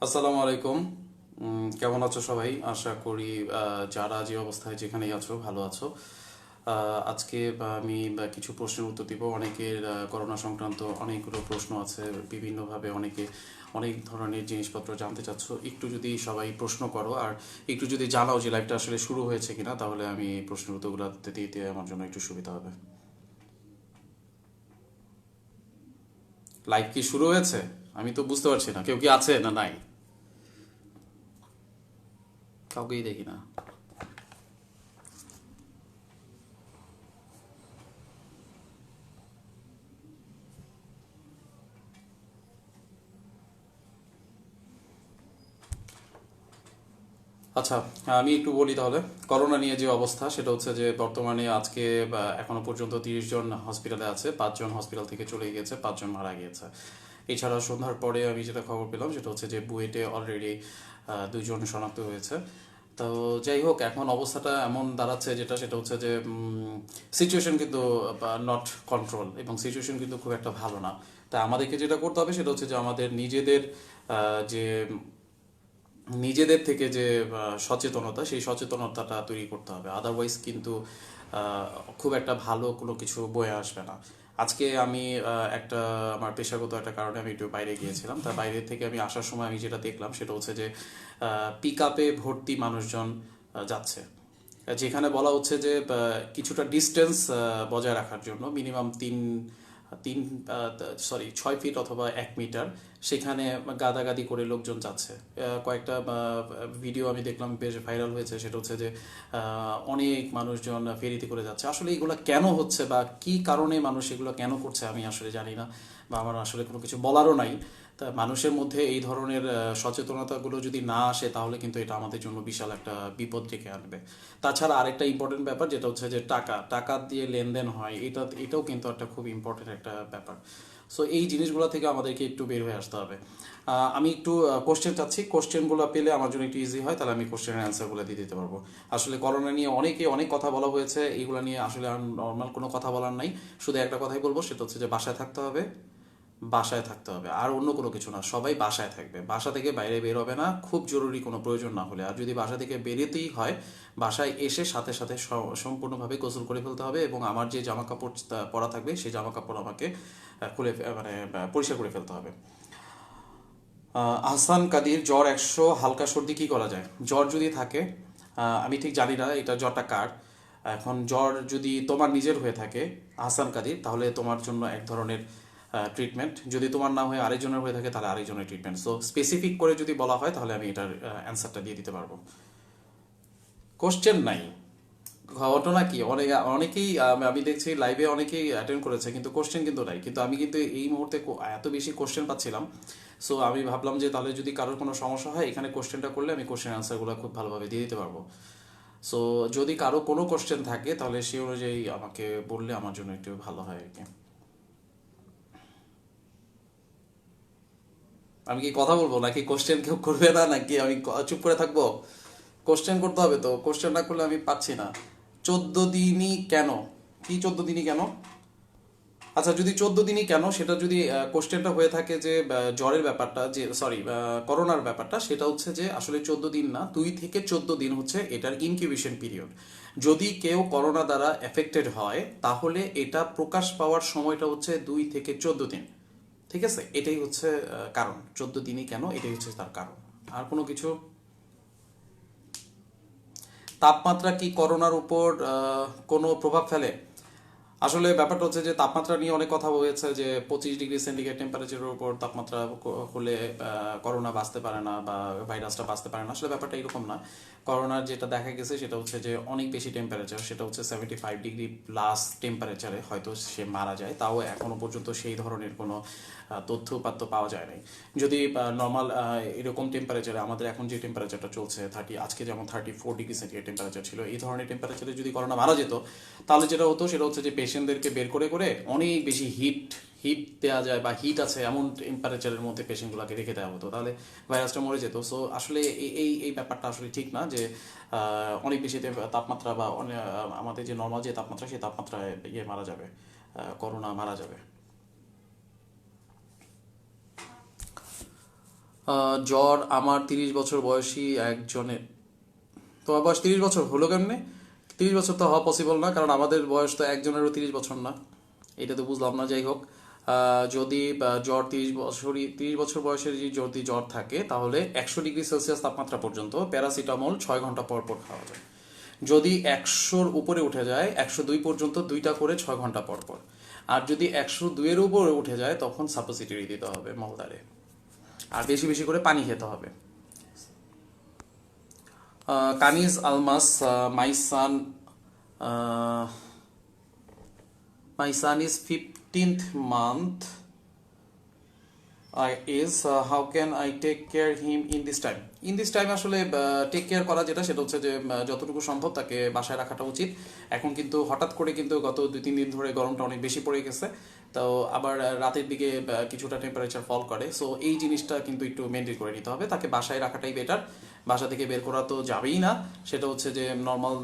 আসসালামু আলাইকুম। কেমন আছো সবাই? আশা করি যারা যে অবস্থায় যেখানেই আছো ভালো আছো। আজকে আমি কিছু প্রশ্নের উত্তর দিব। অনেকের করোনা সংক্রান্ত অনেকগুলো প্রশ্ন আছে, বিভিন্নভাবে অনেকে অনেক ধরনের জিনিসপত্র জানতে চাচ্ছ। একটু যদি সবাই প্রশ্ন করো আর একটু যদি জানাও যে লাইভটা আসলে শুরু হয়েছে কিনা, তাহলে আমি এই প্রশ্নের উত্তরগুলো দিতে দিতে আমার জন্য একটু সুবিধা হবে। লাইভ কি শুরু হয়েছে? আমি তো বুঝতে পারছি না, কেউ কি আছে না নাই? কাউকেই দেখি না। আচ্ছা, আমি একটু বলি তাহলে। করোনা নিয়ে যে অবস্থা সেটা হচ্ছে যে বর্তমানে আজকে এখনো পর্যন্ত 30 জন হসপিটালে আছে, 5 জন হসপিটাল থেকে চলে গিয়েছে, 5 জন মারা গিয়েছে। এছাড়া সন্ধ্যার পরে আমি যেটা খবর পেলাম সেটা হচ্ছে যে বুয়েটে অলরেডি 2 জন শনাক্ত হয়েছে। তো যাই হোক, এখন অবস্থাটা এমন দাঁড়াচ্ছে যেটা সেটা হচ্ছে যে সিচুয়েশন কিন্তু নট কন্ট্রোল, এবং সিচুয়েশন কিন্তু খুব একটা ভালো না। তাই আমাদেরকে যেটা করতে হবে সেটা হচ্ছে যে আমাদের যে নিজেদের থেকে যে সচেতনতা, সেই সচেতনতাটা তৈরি করতে হবে। আদারওয়াইজ কিন্তু খুব একটা ভালো কোনো কিছু বয়ে আসবে না। আজকে আমি একটা আমার পেশাগত একটা কারণে আমি একটু বাইরে গিয়েছিলাম। তার বাইরে থেকে আমি আসার সময় আমি যেটা দেখলাম সেটা হচ্ছে যে পিক আপে ভর্তি মানুষজন যাচ্ছে, যেখানে বলা হচ্ছে যে কিছুটা ডিস্টেন্স বজায় রাখার জন্য মিনিমাম তিন তিন 6 ফিট অথবা 1 মিটার সেখানে গাদাগাদি করে লোকজন যাচ্ছে। কয়েকটা ভিডিও আমি দেখলাম, বেশ ভাইরাল হয়েছে। সেটা হচ্ছে যে অনেক মানুষজন ফেরিতে করে যাচ্ছে। আসলে এগুলো কেন হচ্ছে বা কি কারণে মানুষ এগুলো কেন করছে আমি আসলে জানি না, বা আমার আসলে কোনো কিছু বলারও নাই। তা মানুষের মধ্যে এই ধরনের সচেতনতাগুলো যদি না আসে, তাহলে কিন্তু এটা আমাদের জন্য বিশাল একটা বিপদ ডেকে আনবে। তাছাড়া আরেকটা ইম্পর্টেন্ট ব্যাপার যেটা হচ্ছে যে টাকা টাকা দিয়ে লেনদেন হয়, এটাও কিন্তু একটা খুব ইম্পর্টেন্ট একটা ব্যাপার। সো এই জিনিসগুলো থেকে আমাদেরকে একটু বের হয়ে আসতে হবে। আমি একটু কোশ্চেন চাচ্ছি, কোশ্চেনগুলো পেলে আমার জন্য একটু ইজি হয়, তাহলে আমি কোশ্চেনের অ্যান্সারগুলো দিয়ে দিতে পারবো। আসলে করোনা নিয়ে অনেক কথা বলা হয়েছে, এইগুলো নিয়ে আসলে আর নর্মাল কোনো কথা বলার নাই। শুধু একটা কথাই বলবো, সেটা হচ্ছে যে বাসায় থাকতে হবে। বাসায় থাকতে হবে, আর অন্য কোনো কিছু না। সবাই বাসায় থাকবে, বাসা থেকে বাইরে বের হবে না, খুব জরুরি কোনো প্রয়োজন না হলে। আর যদি বাসা থেকে বেরোতেই হয়, বাসায় এসে সাথে সাথে সম্পূর্ণভাবে গোসল করে ফেলতে হবে, এবং আমার যে জামা কাপড় পরা থাকবে সেই জামা কাপড় আমাকে মানে পরিষ্কার করে ফেলতে হবে। আহসান কাদির, জ্বর 100, হালকা সর্দি, কি করা যায়? জ্বর যদি থাকে, আমি ঠিক জানি না এটা জ্বরটা কার। এখন জ্বর যদি তোমার নিজের হয়ে থাকে আহসান কাদির, তাহলে তোমার জন্য এক ধরনের ট্রিটমেন্ট। যদি তোমার না হয়ে আরেকজনের হয়ে থাকে, তাহলে আরেকজনের ট্রিটমেন্ট। সো স্পেসিফিক করে যদি বলা হয়, তাহলে আমি এটার অ্যান্সারটা দিয়ে দিতে পারবো। কোশ্চেন নাই। ঘটনা কি, অনেকেই আমি দেখছি লাইভে অনেকেই অ্যাটেন্ড করেছে, কিন্তু কোশ্চেন কিন্তু নাই। কিন্তু আমি কিন্তু এই মুহূর্তে এত বেশি কোশ্চেন পাচ্ছিলাম। সো আমি ভাবলাম যে তাহলে যদি কারোর কোনো সমস্যা হয়, এখানে কোশ্চেনটা করলে আমি কোশ্চেন আনসারগুলো খুব ভালোভাবে দিয়ে দিতে পারবো। সো যদি কারো কোনো কোশ্চেন থাকে, তাহলে সেই অনুযায়ী আমাকে বললে আমার জন্য একটু ভালো হয় আর কি। আমি কি কথা বলবো, নাকি কোশ্চেন কেউ করবে না, নাকি আমি চুপ করে থাকবো? কোশ্চেন করতে হবে তো, কোশ্চেন না করলে আমি পাচ্ছি না। 14 দিনই কেন? কি 14 দিনই কেন? আচ্ছা, যদি 14 দিনই কেন, সেটা যদি কোশ্চেনটা হয়ে থাকে যে জ্বরের ব্যাপারটা, যে সরি করোনার ব্যাপারটা, সেটা হচ্ছে যে আসলে 14 দিন না, 2 থেকে 14 দিন হচ্ছে এটার ইনকিউবেশন পিরিয়ড। যদি কেউ করোনা দ্বারা এফেক্টেড হয়, তাহলে এটা প্রকাশ পাওয়ার সময়টা হচ্ছে 2 থেকে 14 দিন। ঠিক আছে, এটাই হচ্ছে কারণ। 14 দিনই কেন, এটাই হচ্ছে তার কারণ। আর কোনো কিছু? তাপমাত্রা কি করোনার উপর কোনো প্রভাব ফেলে? আসলে ব্যাপারটা হচ্ছে যে তাপমাত্রা নিয়ে অনেক কথা হয়েছে, যে 25 ডিগ্রি সেন্টিগ্রেড টেম্পারেচারের উপর তাপমাত্রা হলে করোনা বাঁচতে পারে না, বা ভাইরাসটা বাঁচতে পারে না। আসলে ব্যাপারটা এরকম না। করোনার যেটা দেখা গেছে সেটা হচ্ছে যে অনেক বেশি টেম্পারেচার, সেটা হচ্ছে 75 ডিগ্রি প্লাস টেম্পারেচারে হয়তো সে মারা যায়। তাও এখনো পর্যন্ত সেই ধরনের কোনো তথ্য উপাত্ত পাওয়া যায় নাই। যদি নর্মাল এরকম টেম্পারেচারে, আমাদের এখন যে টেম্পারেচারটা চলছে 30, আজকে যেমন 34 ডিগ্রি সেন্টিগ্রেড টেম্পারেচার ছিল, এই ধরনের টেম্পারেচারে যদি করোনা মারা যেত, তাহলে যেটা হতো সেটা হচ্ছে যে পেশেন্টদেরকে বের করে করে অনেক বেশি হিট হিট দেওয়া যায়, বা হিট আছে এমন টেম্পারেচারের মধ্যে পেশেন্টগুলোকে রেখে দেওয়া হতো, তাহলে ভাইরাসটা মরে যেত। সো আসলে এই ব্যাপারটা আসলে ঠিক না যে অনেক বেশি তাপমাত্রা বা আমাদের যে নর্মাল যে তাপমাত্রা, সেই তাপমাত্রায় ইয়ে মারা যাবে, করোনা মারা যাবে। জ্বর আমার 30 বছর বয়সী একজনের। তোমার বয়স 30 বছর হলো কেমনে? 30 বছর তো হওয়া পসিবল না, কারণ আমাদের বয়স তো একজনেরও 30 বছর না। এটা তো বুঝলাম না, যাই হোক। যদি জ্বর 30 বছর বয়সের যদি জ্বর থাকে, তাহলে 100 ডিগ্রি সেলসিয়াস তাপমাত্রা পর্যন্ত প্যারাসিটামল 6 ঘন্টা পর পর খাওয়া যায়। যদি 100-র উপরে উঠে যায়, 102 পর্যন্ত 2টা করে 6 ঘন্টা পর পর। আর যদি 102-এর উপরে উঠে যায়, তখন সাপোসিটরি দিতে হবে মলদারে। আর বেশি বেশি করে পানি খেতে হবে। কানিজ আলমাস, মাই সান, my son is 15th month how can I take care him in this time? In this time আসলে টেক কেয়ার করা যেটা, সেটা হচ্ছে যে যতটুকু সম্ভব তাকে বাসায় রাখাটা উচিত। এখন কিন্তু হঠাৎ করে কিন্তু গত 2-3 দিন ধরে গরমটা অনেক বেশি পড়ে গেছে, তো আবার রাতের দিকে কিছুটা টেম্পারেচার ফল করে। সো এই জিনিসটা কিন্তু একটু মেনটেন করে নিতে হবে, তাকে বাসায় রাখাটাই বেটার। বাসা থেকে বের করা তো যাবেই না। সেটা হচ্ছে যে নর্মাল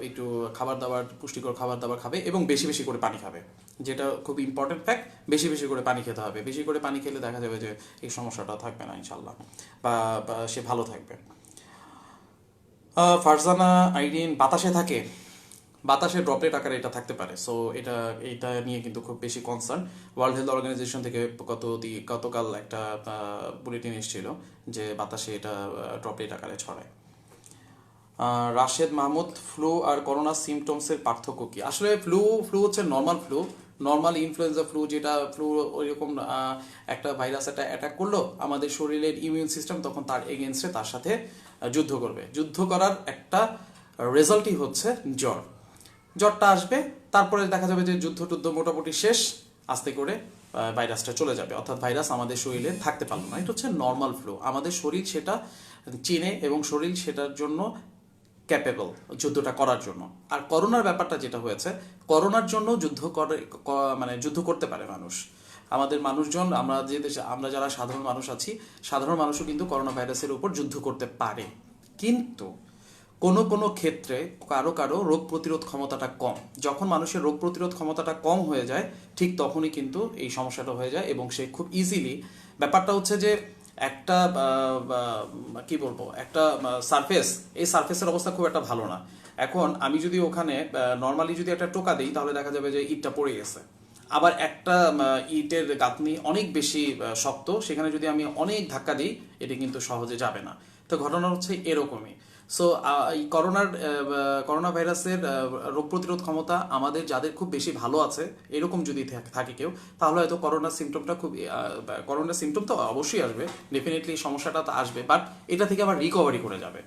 একটু খাবার দাবার, পুষ্টিকর খাবার দাবার খাবে এবং বেশি বেশি করে পানি খাবে, যেটা খুব ইম্পর্টেন্ট ফ্যাক্ট। বেশি বেশি করে পানি খেতে হবে। বেশি করে পানি খেলে দেখা যাবে যে এই সমস্যাটা থাকবে না ইনশাল্লাহ, বা সে ভালো থাকবে। ফারজানা আইরিন, বাতাসে থাকে, বাতাসে ড্রপলেট আকারে এটা থাকতে পারে। সো এটা নিয়ে কিন্তু খুব বেশি কনসার্ন। ওয়ার্ল্ড হেলথ অর্গানাইজেশন থেকে গতকাল একটা বুলেটিন এসেছিল যে বাতাসে এটা ড্রপলেট আকারে ছড়ায়। রাশেদ মাহমুদ, ফ্লু আর করোনা সিমটমসের পার্থক্য কি? আসলে ফ্লু হচ্ছে normal flu, normal influenza flu, যেটা ফ্লু ওইরকম একটা ভাইরাস একটা অ্যাটাক করলো আমাদের শরীরের ইমিউন সিস্টেম, তখন তার এগেনস্টে তার সাথে যুদ্ধ করবে। যুদ্ধ করার একটা রেজাল্টই হচ্ছে জ্বর। জ্বরটা আসবে, তারপরে দেখা যাবে যে যুদ্ধ মোটামুটি শেষ, আস্তে করে ভাইরাসটা চলে যাবে, অর্থাৎ ভাইরাস আমাদের শরীরে থাকতে পারলো না। এটা হচ্ছে নর্মাল ফ্লু। আমাদের শরীর সেটা চিনে এবং শরীর সেটার জন্য ক্যাপেবল যুদ্ধটা করার জন্য। আর করোনার ব্যাপারটা যেটা হয়েছে, করোনার জন্য মানে যুদ্ধ করতে পারে মানুষ। আমাদের মানুষজন, আমরা যে দেশে, আমরা যারা সাধারণ মানুষ আছি, সাধারণ মানুষও কিন্তু করোনা ভাইরাসের উপর যুদ্ধ করতে পারে। কিন্তু কোনো কোনো ক্ষেত্রে কারো রোগ প্রতিরোধ ক্ষমতাটা কম। যখন মানুষের রোগ প্রতিরোধ ক্ষমতাটা কম হয়ে যায়, ঠিক তখনই কিন্তু এই সমস্যাটা হয়ে যায় এবং সে খুব ইজিলি, ব্যাপারটা হচ্ছে যে একটা কি বলবো, একটা সারফেস, এই সারফেসের অবস্থা খুব একটা ভালো না। এখন আমি যদি ওখানে নর্মালি যদি একটা টোকা দিই, তাহলে দেখা যাবে যে ইটটা পড়ে গেছে। আবার একটা ইটের গাঁথনি অনেক বেশি শক্ত, সেখানে যদি আমি অনেক ধাক্কা দিই, এটা কিন্তু সহজে যাবে না। তো ঘটনা হচ্ছে এরকমই। সো এই করোনা ভাইরাসের রোগ প্রতিরোধ ক্ষমতা আমাদের যাদের খুব বেশি ভালো আছে, এরকম যদি থাকে কেউ, তাহলে হয়তো করোনা সিমটম তো অবশ্যই আসবে, ডেফিনেটলি সমস্যাটা তো আসবে, বাট এটা থেকে আবার রিকভারি করে যাবে।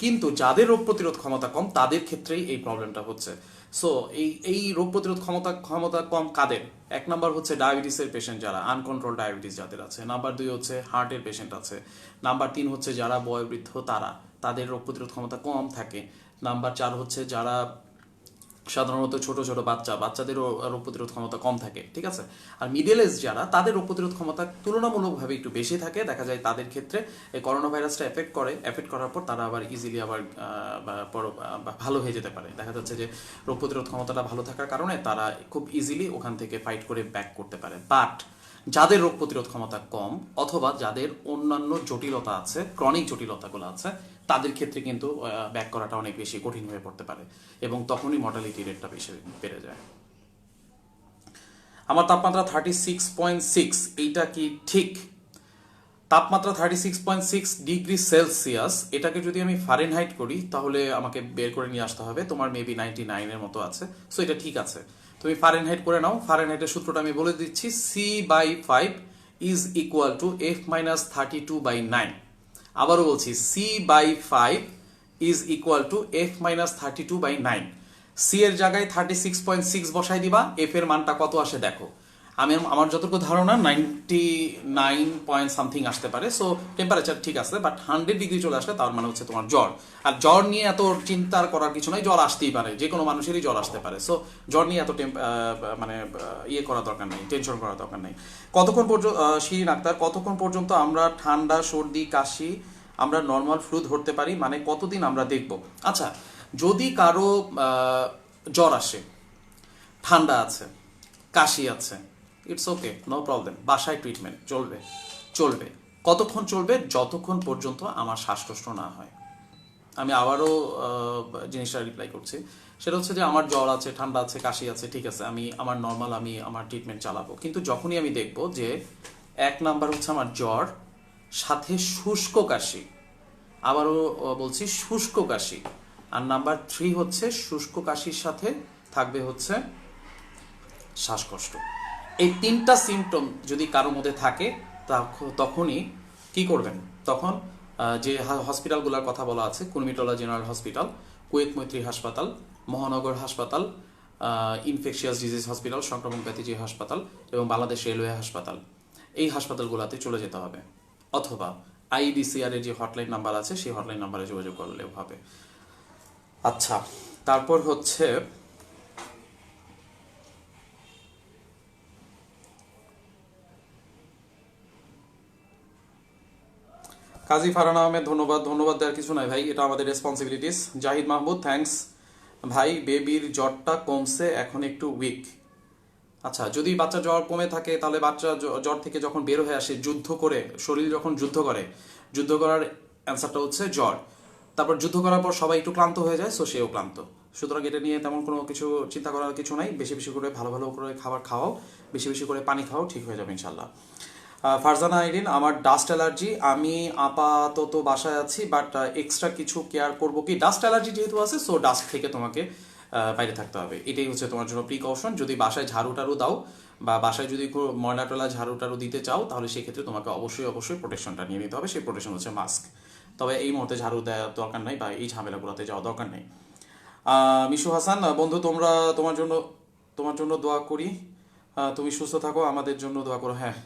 কিন্তু যাদের রোগ প্রতিরোধ ক্ষমতা কম, তাদের ক্ষেত্রেই এই প্রবলেমটা হচ্ছে। সো এই রোগ প্রতিরোধ ক্ষমতা কম কাদের? 1 নাম্বার হচ্ছে ডায়াবেটিসের পেশেন্ট, যারা আনকন্ট্রোল ডায়াবেটিস যাদের আছে। নাম্বার 2 হচ্ছে হার্টের পেশেন্ট আছে। নাম্বার 3 হচ্ছে যারা বয়োবৃদ্ধ, তাদের রোগ প্রতিরোধ ক্ষমতা কম থাকে। নাম্বার 4 হচ্ছে যারা সাধারণত ছোট ছোট বাচ্চাদেরও রোগ প্রতিরোধ ক্ষমতা কম থাকে, ঠিক আছে। আর মিডল এজ যারা, তাদের রোগ প্রতিরোধ ক্ষমতা তুলনামূলকভাবে একটু বেশি থাকে। দেখা যায় তাদের ক্ষেত্রে এই করোনা ভাইরাসটা এফেক্ট করার পর তারা আবার ইজিলি আবার ভালো হয়ে যেতে পারে। দেখা যাচ্ছে যে রোগ প্রতিরোধ ক্ষমতাটা ভালো থাকার কারণে তারা খুব ইজিলি ওখান থেকে ফাইট করে ব্যাক করতে পারে। বাট যাদের রোগ প্রতিরোধ ক্ষমতা কম, অথবা যাদের অন্যান্য জটিলতা আছে, ক্রনিক জটিলতাগুলো আছে, তাদের ক্ষেত্রে কিন্তু ব্যাক করাটা অনেক বেশি কঠিন হয়ে পড়তে পারে এবং তখনই মর্টালিটি রেটটা বেশি বেড়ে যায়। আমার তাপমাত্রা 36.6, এইটা কি ঠিক? তাপমাত্রা 36.6 ডিগ্রি সেলসিয়াস, এটাকে যদি আমি ফারেনহাইট করি, তাহলে আমাকে বের করে নিয়ে আসতে হবে। তোমার মেবি 99-এর মতো আছে, সো এটা ঠিক আছে। তুমি ফারেনহাইট করে নাও। ফারেনহাইটের সূত্রটা আমি বলে দিচ্ছি, C/5 is equal to F-32/9। আবারও বলছি, C/5 is equal to F-32/9। C এর জায়গায় 36.6 বসাই দিবা, এফ এর মানটা কত আসে দেখো। আমার যতটুকু ধারণা 99 পয়েন্ট সামথিং আসতে পারে। সো টেম্পারেচার ঠিক আছে, বাট 100 ডিগ্রি চলে আসলে তার মানে হচ্ছে তোমার জ্বর। আর জ্বর নিয়ে এত চিন্তার করার কিছু নাই, জ্বর আসতেই পারে, যে কোনো মানুষেরই জ্বর আসতে পারে। সো জ্বর নিয়ে এত মানে ইয়ে করার দরকার নেই, টেনশন করার দরকার নেই। কতক্ষণ পর্যন্ত, শিরিন আক্তার, কতক্ষণ পর্যন্ত আমরা ঠান্ডা, সর্দি, কাশি, আমরা নর্মাল ফ্লু ধরতে পারি, মানে কতদিন আমরা দেখব? আচ্ছা, যদি কারো জ্বর আসে, ঠান্ডা আছে, কাশি আছে, ইটস ওকে, নো প্রবলেম, বাসায় ট্রিটমেন্ট চলবে। কতক্ষণ চলবে? যতক্ষণ পর্যন্ত আমার শ্বাসকষ্ট না হয়। আমি আবারও জিনিসটা রিপ্লাই করছি, সেটা হচ্ছে যে আমার জ্বর আছে, ঠান্ডা আছে, কাশি আছে, ঠিক আছে, আমি আমার নর্মাল আমি আমার ট্রিটমেন্ট চালাবো, কিন্তু যখনই আমি দেখব যে এক নাম্বার হচ্ছে আমার জ্বর সাথে শুষ্ক কাশি, আবারও বলছি শুষ্ক কাশি, আর নাম্বার 3 হচ্ছে শুষ্ক কাশির সাথে থাকবে হচ্ছে শ্বাসকষ্ট। এই তিনটা সিমটম যদি কারোর মধ্যে থাকে তখনই কি করবেন? তখন যে হসপিটালগুলোর কথা বলা আছে, কুর্মিটোলা জেনারেল হসপিটাল, কুয়েত মৈত্রী হাসপাতাল, মহানগর হাসপাতাল, ইনফেকশিয়াস ডিজিজ হসপিটাল, সংক্রমণ ব্যাধি হাসপাতাল এবং বাংলাদেশ রেলওয়ে হাসপাতাল, এই হাসপাতালগুলোতে চলে যেতে হবে, অথবা আইডিসিআর এর যে হটলাইন নাম্বার আছে সেই হটলাইন নাম্বারে যোগাযোগ করলেও হবে। আচ্ছা, তারপর হচ্ছে কাজী ফারহান আহমেদ, ধন্যবাদ। ধন্যবাদ দেওয়ার কিছু নাই ভাই, এটা আমাদের রেসপন্সিবিলিটিস। জাহিদ মাহমুদ, থ্যাঙ্কস ভাই। বেবির জ্বরটা কমছে, এখন একটু উইক। আচ্ছা, যদি বাচ্চা জ্বর কমে থাকে তাহলে বাচ্চা জ্বর থেকে যখন বের হয়ে আসে, যুদ্ধ করে, শরীর যখন যুদ্ধ করে, যুদ্ধ করার অ্যান্সারটা হচ্ছে জ্বর। তারপর যুদ্ধ করার পর সবাই একটু ক্লান্ত হয়ে যায়, সো সেও ক্লান্ত। সুতরাং এটা নিয়ে তেমন কোনো কিছু চিন্তা করার কিছু নাই। বেশি বেশি করে ভালো ভালো করে খাবার খাওয়াও, বেশি বেশি করে পানি খাও, ঠিক হয়ে যাবে ইনশাল্লাহ। ফারজানা আইরিন, আমার ডাস্ট অ্যালার্জি, আমি আপাতত বাসায় আছি, বাট এক্সট্রা কিছু কেয়ার করবো কি? ডাস্ট অ্যালার্জি যেহেতু আছে, সো ডাস্ট থেকে তোমাকে বাইরে থাকতে হবে, এটাই হচ্ছে তোমার জন্য প্রিকশন। যদি বাসায় ঝাড়ু টাড়ু দাও বা বাসায় যদি ময়লা টলা ঝাড়ু টাড়ু দিতে চাও, তাহলে সেই ক্ষেত্রে তোমাকে অবশ্যই অবশ্যই প্রোটেকশনটা নিয়ে নিতে হবে। সেই প্রোটেকশন হচ্ছে মাস্ক। তবে এই মুহূর্তে ঝাড়ু দেওয়ার দরকার নাই বা এই ঝামেলাগুলোতে যাওয়া দরকার নেই। মিশু হাসান, বন্ধু তোমার জন্য দোয়া করি, তুমি সুস্থ থাকো, আমাদের জন্য দোয়া করো। হ্যাঁ,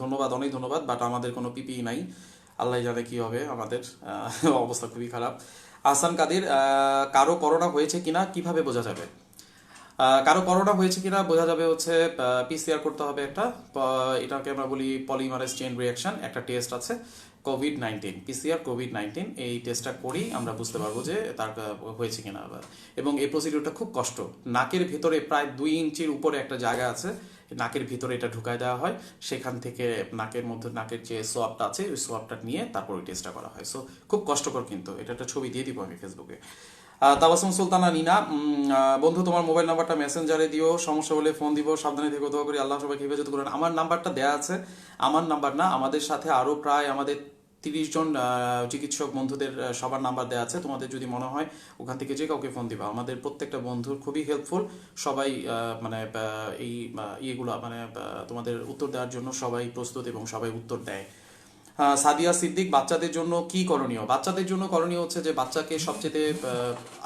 ধন্যবাদ, অনেক ধন্যবাদ, বাট আমাদের কোনো পিপি নাই, আল্লাহ জানে কি হবে, আমাদের অবস্থা খুবই খারাপ। আহসান কাদির, কারো করোনা হয়েছে কিনা কিভাবে বোঝা যাবে? কারো করোনা হয়েছে কিনা বোঝা যাবে হচ্ছে পিসিআর করতে হবে একটা, এটাকে আমরা বলি পলিমারেজ চেইন রিয়াকশন, একটা টেস্ট আছে কোভিড-19, পিসিআর কোভিড-19, এই টেস্টটা করি আমরা বুঝতে পারবো যে তার হয়েছে কিনা। এবং এই প্রসিডিউরটা খুব কষ্ট, নাকের ভিতরে প্রায় 2 ইঞ্চির উপরে একটা জায়গা আছে, নাকের ভিতরে এটা ঢুকায় দেওয়া হয়, সেখান থেকে নাকের মধ্যে নাকের যে সোয়াবটা আছে ওই সোয়াবটা নিয়ে তারপর ওই টেস্টটা করা হয়। সো খুব কষ্টকর, কিন্তু এটা একটা ছবি দিয়ে দিব আমি ফেসবুকে। তাবাসুম সুলতানা নিনা, বন্ধু তোমার মোবাইল নাম্বারটা মেসেঞ্জারে দিও, সমস্যা হলে ফোন দিব, সাবধানে থেকে দোয়া করি, আল্লাহ সবাইকে হেফাজত করেন। আমার নাম্বারটা দেয়া আছে, আমার নাম্বার না, আমাদের সাথে আরও প্রায় আমাদের 30 জন চিকিৎসক বন্ধুদের সবার নাম্বার দেওয়া আছে। তোমাদের যদি মনে হয় ওখান থেকে যে কাউকে ফোন দিবা, আমাদের প্রত্যেকটা বন্ধুর খুবই হেল্পফুল, সবাই মানে এই ইয়েগুলো মানে তোমাদের উত্তর দেওয়ার জন্য সবাই প্রস্তুত এবং সবাই উত্তর দেয়। সাদিয়া সিদ্দিক, বাচ্চাদের জন্য কি করণীয়? বাচ্চাদের জন্য করণীয় হচ্ছে যে বাচ্চাকে সবচেয়ে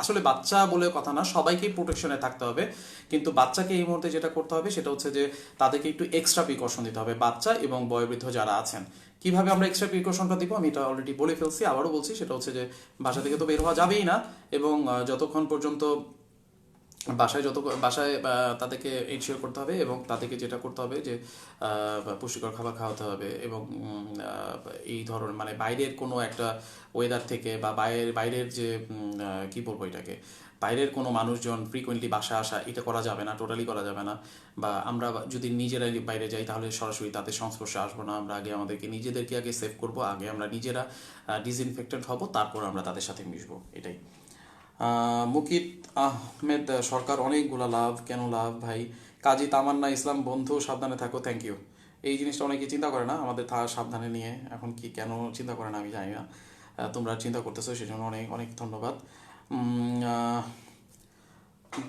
আসলে বাচ্চা বলে কথা না, সবাইকেই প্রোটেকশনে থাকতে হবে, কিন্তু বাচ্চাকে এই মুহূর্তে যেটা করতে হবে সেটা হচ্ছে যে তাদেরকে একটু এক্সট্রা প্রিকশন দিতে হবে, বাচ্চা এবং বয়োবৃদ্ধ যারা আছেন। কিভাবে আমরা এক্সট্রা প্রিকশনটা দিব আমি এটা অলরেডি বলে ফেলছি, আবারও বলছি, সেটা হচ্ছে যে বাসা থেকে তো বের হওয়া যাবেই না, এবং যতক্ষণ পর্যন্ত বাসায় তাদেরকে এনশিওর করতে হবে, এবং তাদেরকে যেটা করতে হবে যে পুষ্টিকর খাবার খাওয়াতে হবে, এবং এই ধরনের মানে বাইরের কোনো একটা ওয়েদার থেকে বা বাইরের যে কি বলবো এটাকে, বাইরের কোনো মানুষজন ফ্রিকোয়েন্টলি বাসায় আসা, এটা করা যাবে না, টোটালি করা যাবে না। বা আমরা যদি নিজেরাই বাইরে যাই তাহলে সরাসরি তাদের সংস্পর্শে আসবো না, আমরা আগে নিজেদেরকে আগে সেভ করবো, আগে আমরা নিজেরা ডিসইনফেক্টেন্ট হব, তারপর আমরা তাদের সাথে মিশবো, এটাই। মুকিত আহমেদ সরকার, অনেকগুলো লাভ, কেন লাভ ভাই? কাজী তামান্না ইসলাম, বন্ধু সাবধানে থাকো, থ্যাংক ইউ। এই জিনিসটা অনেকে চিন্তা করে না আমাদের সাবধানে নিয়ে, এখন কি কেন চিন্তা করে না আমি জানি না, তোমরা চিন্তা করতেছো, সেজন্য অনেক অনেক ধন্যবাদ।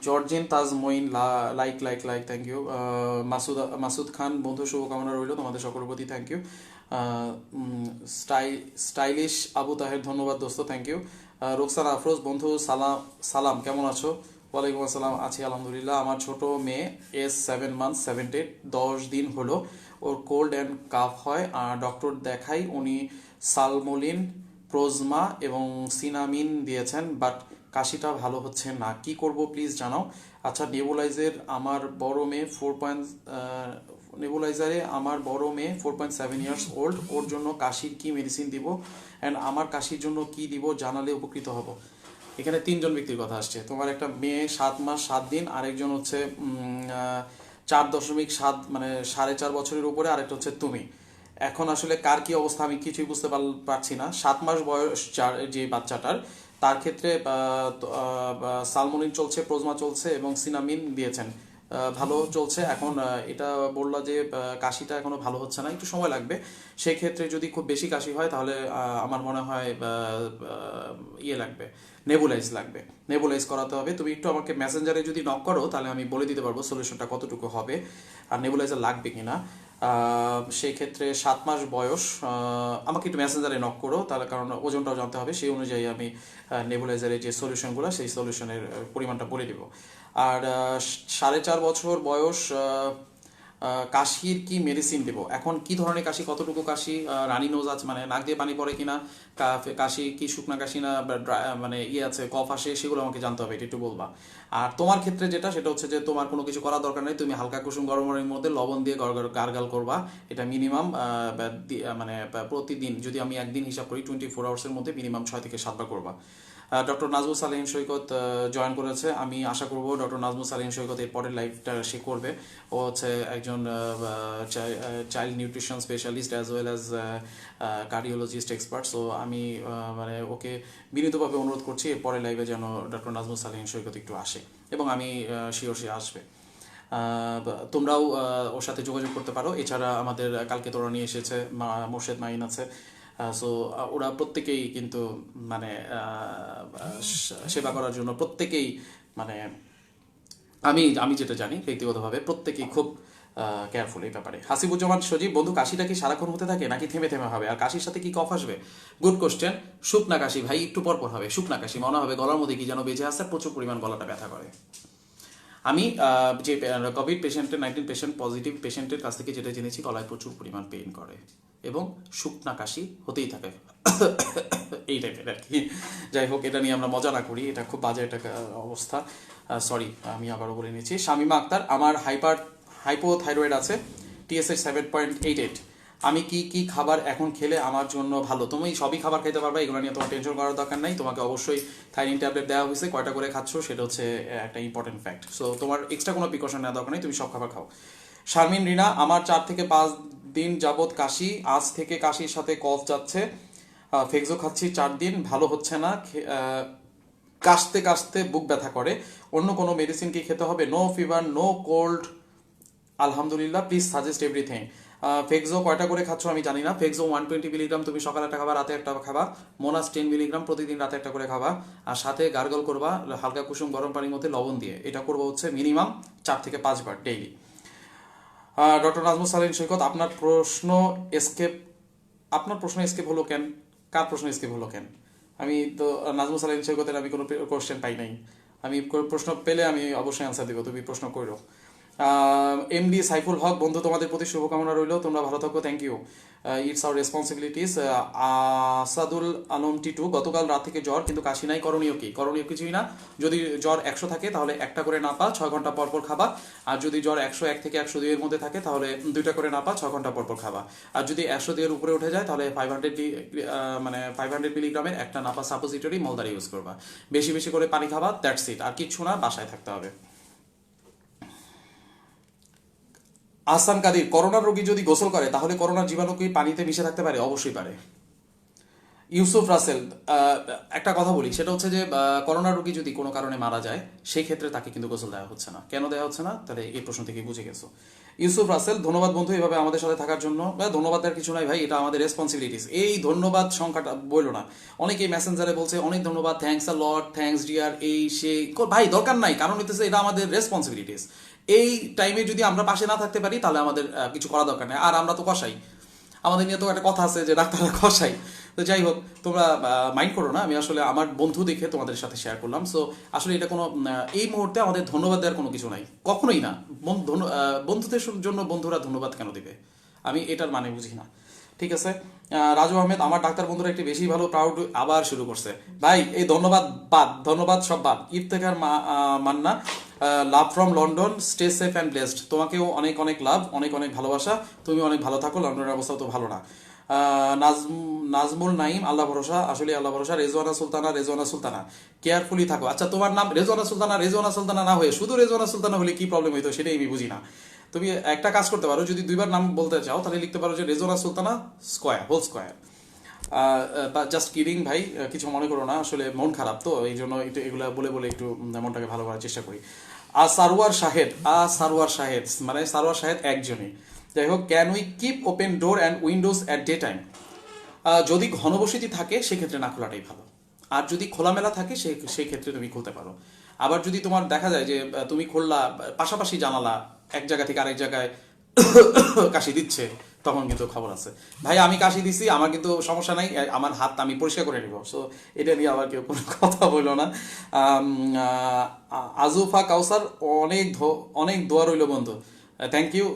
জর্জিন Taj Moin, like like like, thank you. Masud Khan, বন্ধু শুভকামনা রইল তোমাদের সকলের প্রতি, thank you. Stylish Abu Taher, ধন্যবাদ দোস্ত, থ্যাংক ইউ। রোকসান আফরোজ, বন্ধু সালাম, কেমন আছো? ওয়ালাইকুম আসসালাম, আছি আলহামদুলিল্লাহ। আমার ছোট মেয়ে এজ 7 months 7 days 10 দিন হলো, ওর কোল্ড অ্যান্ড কাফ হয়, ডক্টর দেখাই, উনি সালমোলিন, প্রোজমা এবং সিনামিন দিয়েছেন, বাট কাশিটা ভালো হচ্ছে না, কি করব প্লিজ জানাও। আচ্ছা, নেবুলাইজারে আমার বড় মেয়ে 4.7 years old, ওর জন্য কাশির কি মেডিসিন দিব, অ্যান্ড আমার কাশির জন্য কি দিব জানালে উপকৃত হব। এখানে 3 জন ব্যক্তির কথা আসছে, তোমার একটা মেয়ে 7 মাস 7 দিন, আরেকজন হচ্ছে 4.7 মানে 4.5 বছরের উপরে, আরেকটা হচ্ছে তুমি। এখন আসলে কার কি অবস্থা আমি কিছুই বুঝতে পারছি না। 7 মাস বয়স যে বাচ্চাটার, তার ক্ষেত্রে সালমোনিন চলছে, প্রোজমা চলছে এবং সিনামিন দিয়েছেন। ভালো চলছে। এখন এটা বললো যে কাশিটা এখনো ভালো হচ্ছে না, একটু সময় লাগবে। সেই ক্ষেত্রে যদি খুব বেশি কাশি হয় তাহলে আমার মনে হয় ইয়ে লাগবে, নেবুলাইজ লাগবে, নেবুলাইজ করাতে হবে। তুমি একটু আমাকে মেসেঞ্জারে যদি নক করো তাহলে আমি বলে দিতে পারবো সলিউশনটা কতটুকু হবে আর নেবুলাইজার লাগবে কিনা। সেই ক্ষেত্রে 7 মাস বয়স, আমাকে একটু মেসেঞ্জারে নক করো তাহলে, কারণ ওজনটাও জানতে হবে, সেই অনুযায়ী আমি নেবুলাইজারের যে সলিউশনগুলো সেই সলিউশনের পরিমাণটা বলে দিব। আর 4.5 বছর বয়স, কাশির কি মেডিসিন দেবো, এখন কি ধরনের কাশি, কতটুকু কাশি, রানি নোজ আছে মানে নাক দিয়ে পানি পড়ে কিনা, কাশি কি শুকনা কাশি না মানে ইয়ে আছে কফ আসে, সেগুলো আমাকে জানতে হবে, এটা একটু বলবা। আর তোমার ক্ষেত্রে যেটা, সেটা হচ্ছে যে তোমার কোনো কিছু করার দরকার নেই, তুমি হালকা কুসুম গরম পানির মধ্যে লবণ দিয়ে গার্গাল করবা। এটা মিনিমাম মানে প্রতিদিন, যদি আমি একদিন হিসাব করি 24 আওয়ার্সের মধ্যে মিনিমাম 6 থেকে 7 বার করবা। ডক্টর নাজমুল সালেহীন সৈকত জয়েন করেছে, আমি আশা করব ডক্টর নাজমুল সালেহীন সৈকত এর পরের লাইফটা সে করবে। ও হচ্ছে একজন child nutrition specialist as well as cardiologist expert. So আমি মানে ওকে বিনীতভাবে অনুরোধ করছি এর পরের লাইভে যেন ডক্টর নাজমুল সালেহীন সৈকত একটু আসে, এবং আমি শিওর সে আসবে। তোমরাও ওর সাথে যোগাযোগ করতে পারো। এছাড়া আমাদের কালকে তোরা নিয়ে এসেছে মোর্শেদ মাইন আছে। সো ওরা প্রত্যেকেই কিন্তু মানে সেবা করার জন্য প্রত্যেকেই মানে আমি আমি যেটা জানি ব্যক্তিগতভাবে প্রত্যেকেই খুব কেয়ারফুল এই ব্যাপারে। হাসিবুজ্জামান সজীব, বন্ধু কাশিটা কি সারাক্ষণ হতে থাকে নাকি থেমে থেমে হবে, আর কাশির সাথে কি কফ আসবে? Good question. শুকনা কাশি ভাই একটু পর পর হবে, শুকনা কাশি মনে হবে গলার মধ্যে কি যেন বেঁচে আসছে, প্রচুর পরিমাণ গলাটা ব্যথা করে। আমি যে কোভিড পেশেন্টের 19 পেশেন্ট পজিটিভ পেশেন্টের কাছ থেকে যেটা জেনেছি, গলায় প্রচুর পরিমাণ পেইন করে এবং শুকনা কাশি হতেই থাকে এই টাইপের আর কি। যাই হোক, এটা নিয়ে আমরা মজা না করি, এটা খুব বাজে একটা অবস্থা। সরি, আমি আবারও বলে নিচ্ছি। শামিমা আক্তার, আমার হাইপোথাইরয়েড আছে, TSH 7.88। আমি কি কি খাবার এখন খেলে আমার জন্য ভালো? তুমি সবই খাবার খেতে পারবে, এগুলো নিয়ে তোমার টেনশন করার দরকার নাই। তোমাকে অবশ্যই থাইরিন ট্যাবলেট দেওয়া হয়েছে, কয়টা করে খাচ্ছ সেটা হচ্ছে একটা ইম্পর্টেন্ট ফ্যাক্ট। সো তোমার এক্সট্রা কোনো প্রিকশন নেওয়ার দরকার নেই, তুমি সব খাবার খাও। শারমিন রিনা, আমার 4 থেকে 5 দিন যাবৎ কাশি, আজ থেকে কাশির সাথে কফ যাচ্ছে, ফেক্সো খাচ্ছি 4 দিন, ভালো হচ্ছে না, কাশতে কাশতে বুক ব্যথা করে, অন্য কোনো মেডিসিন কি খেতে হবে? নো ফিভার, নো কোল্ড, আলহামদুলিল্লাহ, প্লিজ সাজেস্ট এভরিথিং। ফেক্সো কয়টা করে খাচ্ছ আমি জানি না। ফেক্সো 120 মিলিগ্রাম তুমি সকালে একটা খাবা, রাতে একটা খাবা। মোনাস 10 মিলিগ্রাম প্রতিদিন রাতে একটা করে খাবা, আর সাথে গার্গল করবা হালকা কুসুম গরম পানির মধ্যে লবণ দিয়ে। এটা করবো হচ্ছে মিনিমাম 4 থেকে 5 বার ডেইলি। ডক্টর নাজমুল সালেহীন সৈকত, আপনার প্রশ্ন এসকেপ হলো কেন? কার প্রশ্ন এসকেপ হলো কেন? আমি তো নাজমুল সালেহীন সৈকতের আমি কোনো কোশ্চেন পাই নাই। আমি প্রশ্ন পেলে আমি অবশ্যই আনসার দেবো, তুমি প্রশ্ন করো। এমডি সাইফুল হক, বন্ধু তোমাদের প্রতি শুভকামনা রইল, তোমরা ভালো থাকো, thank you, it's our responsibilities. Asadul Alam Titu, গতকাল রাত থেকে জ্বর কিন্তু কাশি নাই, করণীয় কি? করণীয় কিছুই না। যদি জ্বর 100 থাকে তাহলে একটা করে নাপা 6 ঘন্টা পর পর খাবা, আর যদি জ্বর 101 থেকে 102 এর মধ্যে থাকে তাহলে 2টা করে নাপা 6 ঘন্টা পর পর খাবা, আর যদি 102 এর উপরে উঠে যায় তাহলে 500 মিলিগ্রামের একটা নাপা সাপোজিটরি মলদারি ইউজ করবা। বেশি বেশি করে পানি খাবা, দ্যাটস ইট, আর কিচ্ছু না, বাসায় থাকতে হবে। আহসান কাদির, করোনা রোগী যদি গোসল করে তাহলে করোনার জীবাণু কি পানিতে মিশে থাকতে পারে? অবশ্যই পারে। ইউসুফ রাসেল, একটা কথা বলি, সেটা হচ্ছে যে করোনা রোগী যদি কোনো কারণে মারা যায় সেই ক্ষেত্রে তাকে কিন্তু গোসল দেওয়া হচ্ছে না। কেন দেওয়া হচ্ছে না? তাহলে এই প্রশ্ন থেকে বুঝে গেছো। ইউসুফ রাসেল, ধন্যবাদ বন্ধু এভাবে আমাদের সাথে থাকার জন্য। ধন্যবাদ দেওয়ার কিছু নাই ভাই, এটা আমাদের রেসপন্সিবিলিটিস। এই ধন্যবাদ সংখ্যাটা বললো না, অনেকেই মেসেঞ্জারে বলছে অনেক ধন্যবাদ, thanks a lot, thanks dear, এই সেই, ভাই দরকার নাই, কারণ হইতেছে এটা আমাদের রেসপন্সিবিলিটিস। এই টাইমে যদি আমরা পাশে না থাকতে পারি তাহলে আমাদের কিছু করা দরকার নেই। আর আমরা তো কষাই, আমাদের নিয়ে তো একটা কথা আছে যে ডাক্তাররা কষাই। তো যাই হোক, তোমরা মাইন্ড করো না, আমি আসলে আমার বন্ধু দেখে তোমাদের সাথে শেয়ার করলাম। সো আসলে এটা কোনো এই মুহূর্তে আমাদের ধন্যবাদ দেওয়ার কোনো কিছু নাই, কখনোই না। বন্ধুদের জন্য বন্ধুরা ধন্যবাদ কেন দিবে? আমি এটার মানে বুঝি না। ঠিক আছে। রাজু আহমেদ, আমার ডাক্তার বন্ধুরা একটি বেশি ভালো প্রাউড আবার শুরু করছে। ভাই এই ধন্যবাদ বাদ, ধন্যবাদ সব বাদ। Iftekhar Manna, love from London, stay safe and blessed. তোমাকেও অনেক অনেক লাভ, অনেক অনেক ভালোবাসা, তুমি অনেক ভালো থাকো। লন্ডনের অবস্থা তো ভালো না। নাজমুল নাইম, আল্লাহ ভরসা, আসলে আল্লাহ ভরসা। রেজওয়ানা সুলতানা, কেয়ারফুলি থাকো। আচ্ছা, তোমার নাম রেজওয়ানা সুলতানা না হয়ে শুধু রেজওয়ানা সুলতানা হলে কি প্রবলেম হইতো সেটাই আমি বুঝি না। তুমি একটা কাজ করতে পারো, যদি দুইবার নাম বলতে চাও তাহলে লিখতে পারো যে Rezwana Sultana square, whole square. Just kidding ভাই, কিছু মনে করো না, আসলে মন খারাপ তো এই জন্য একটু এগুলা বলে বলে একটু মনটাকে ভালো করার চেষ্টা করি। সারোয়ার শাহেদ, সারোয়ার শাহেদ, মানে সারোয়ার শাহেদ একজনই। যাই হোক, can we keep open door and Windows at day time? যদি ঘনবসতি থাকে সেক্ষেত্রে না খোলাটাই ভালো, আর যদি খোলামেলা থাকে সেই ক্ষেত্রে তুমি খুলতে পারো। আবার যদি তোমার দেখা যায় যে তুমি খুললা, পাশাপাশি জানালা, এক জায়গা থেকে আরেক জায়গায় কাশি দিচ্ছে, তখন কিন্তু খবর আছে। ভাই আমি কাশি দিছি, আমার কিন্তু সমস্যা নাই, আমার হাত আমি পরিষ্কার করে নিব, সো এটা নিয়ে আবার কেউ কোনো কথা বললো না। আজুফা কাউসার, অনেক দোয়া রইল বন্ধু, থ্যাংক ইউ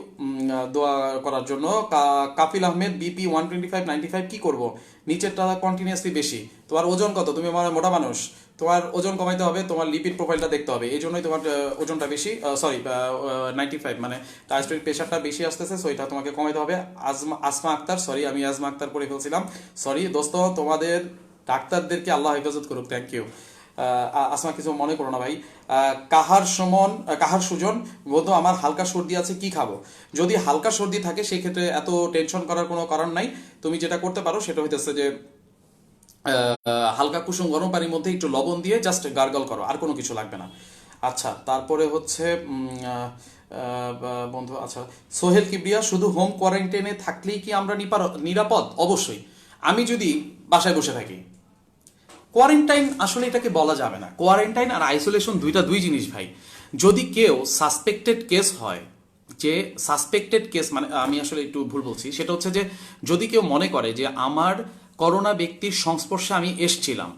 দোয়া করার জন্য। কাফিল আহমেদ, বিপি 125/95, কি করব? নিচেরটা কন্টিনিউয়াসলি বেশি। তোমার ওজন কত? তুমি আমার মোটা মানুষ, তোমার ওজন কমাইতে হবে, তোমার লিপিড প্রোফাইলটা দেখতে হবে, এই জন্যই তোমার ওজনটা বেশি, সরি 95, মানে ডায়াস্টোলিক প্রেশারটা বেশি আসতেছে, সো এটা তোমাকে কমাইতে হবে। আসমা আক্তার, সরি আমি আজমা আক্তার পড়ে ফেলছিলাম, সরি দোস্ত, তোমাদের ডাক্তারদেরকে আল্লাহ হেফাজত করুক, থ্যাংক ইউ। আসমা, কিছু মনে করো না ভাই। কাহার সুজন বন্ধু, আমার হালকা সর্দি আছে, কি খাবো? যদি হালকা সর্দি থাকে সেক্ষেত্রে এত টেনশন করার কোনো কারণ নাই। তুমি যেটা করতে পারো সেটা হইতেছে যে হালকা কুসুম গরম পানির মধ্যে একটু লবণ দিয়ে জাস্ট গার্গল করো, আর কোনো কিছু লাগবে না। আচ্ছা, তারপরে হচ্ছে বন্ধু, আচ্ছা সোহেল কিবরিয়া, শুধু হোম কোয়ারেন্টাইনে থাকলেই কি আমরা নিরাপদ? অবশ্যই। আমি যদি বাসায় বসে থাকি, কোয়ারেন্টাইন আসলে এটাকে বলা যাবে না, কোয়ারেন্টাইন আর আইসোলেশন দুই জিনিস ভাই। যদি কেউ সাসপেক্টেড কেস হয়, যে সাসপেক্টেড কেস মানে আমি আসলে একটু ভুল বলছি, সেটা হচ্ছে যে যদি কেউ মনে করে যে আমার করোনা ব্যক্তির সংস্পর্শে আমি এসছিলাম,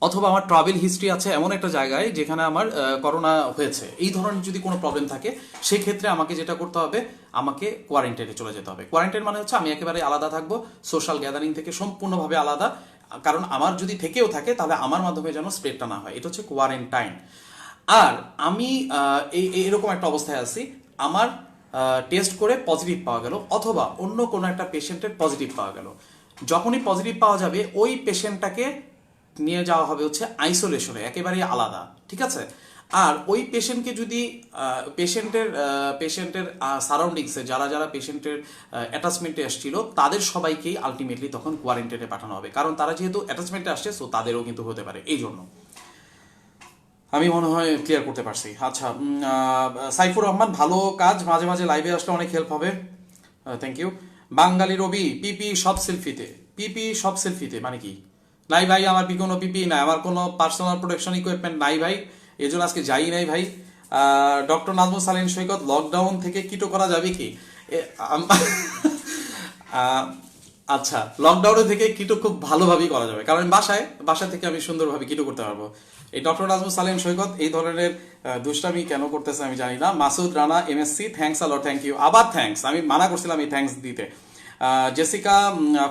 অথবা আমার ট্রাভেল হিস্ট্রি আছে এমন একটা জায়গায় যেখানে আমার করোনা হয়েছে, এই ধরনের যদি কোনো প্রবলেম থাকে, সেক্ষেত্রে আমাকে যেটা করতে হবে, আমাকে কোয়ারেন্টাইনে চলে যেতে হবে। কোয়ারেন্টাইন মানে হচ্ছে আমি একেবারে আলাদা থাকবো, সোশ্যাল গ্যাদারিং থেকে সম্পূর্ণভাবে আলাদা, কারণ আমার যদি থেকেও থাকে তাহলে আমার মাধ্যমে যেন স্প্রেডটা না হয়, এটা হচ্ছে কোয়ারেন্টাইন। আর আমি এরকম একটা অবস্থায় আছি, আমার টেস্ট করে পজিটিভ পাওয়া গেল, অথবা অন্য কোনো একটা পেশেন্টের পজিটিভ পাওয়া গেল, যখনই পজিটিভ পাওয়া যাবে ওই পেশেন্টটাকে নিয়ে যাওয়া হবে হচ্ছে আইসোলেশনে, একেবারেই আলাদা, ঠিক আছে? আর ওই পেশেন্টকে যদি পেশেন্টের সারাউন্ডিংসে যারা পেশেন্টের অ্যাটাচমেন্টে আসছিল তাদের সবাইকেই আলটিমেটলি তখন কোয়ারেন্টাইনে পাঠানো হবে, কারণ তারা যেহেতু অ্যাটাচমেন্টে আসছে, সো তাদেরও কিন্তু হতে পারে, এই জন্য। আমি মনে হয় ক্লিয়ার করতে পারছি। আচ্ছা, সাইফুর রহমান, ভালো কাজ, মাঝে মাঝে লাইভে আসলে অনেক হেল্প হবে, থ্যাংক ইউ। বাঙালি রবি, পিপি সব সেলফিতে মানে কি? নাই ভাই, আমার কোনো পিপি নাই, আমার কোনো পার্সোনাল প্রোটেকশন ইকুইপমেন্ট নাই ভাই, এই জন্য আজকে যাই নাই ভাই। ডক্টর নাজমুল সালিম সৈকত, লকডাউন থেকে কিটো করা যাবে কি? আচ্ছা, লকডাউনে থেকে কিটো খুব ভালোভাবেই করা যাবে, কারণ বাসা থেকে আমি সুন্দরভাবে কিটো করতে পারবো। এই ডক্টর নাজমুল সালিম সৈকত এই ধরনের দুষ্টামি কেন করতেছে আমি জানি না। Masud Rana, MSc, thanks a lot, thank you, আবার থ্যাঙ্কস, আমি মানা করছিলাম এই থ্যাঙ্কস দিতে। জেসিকা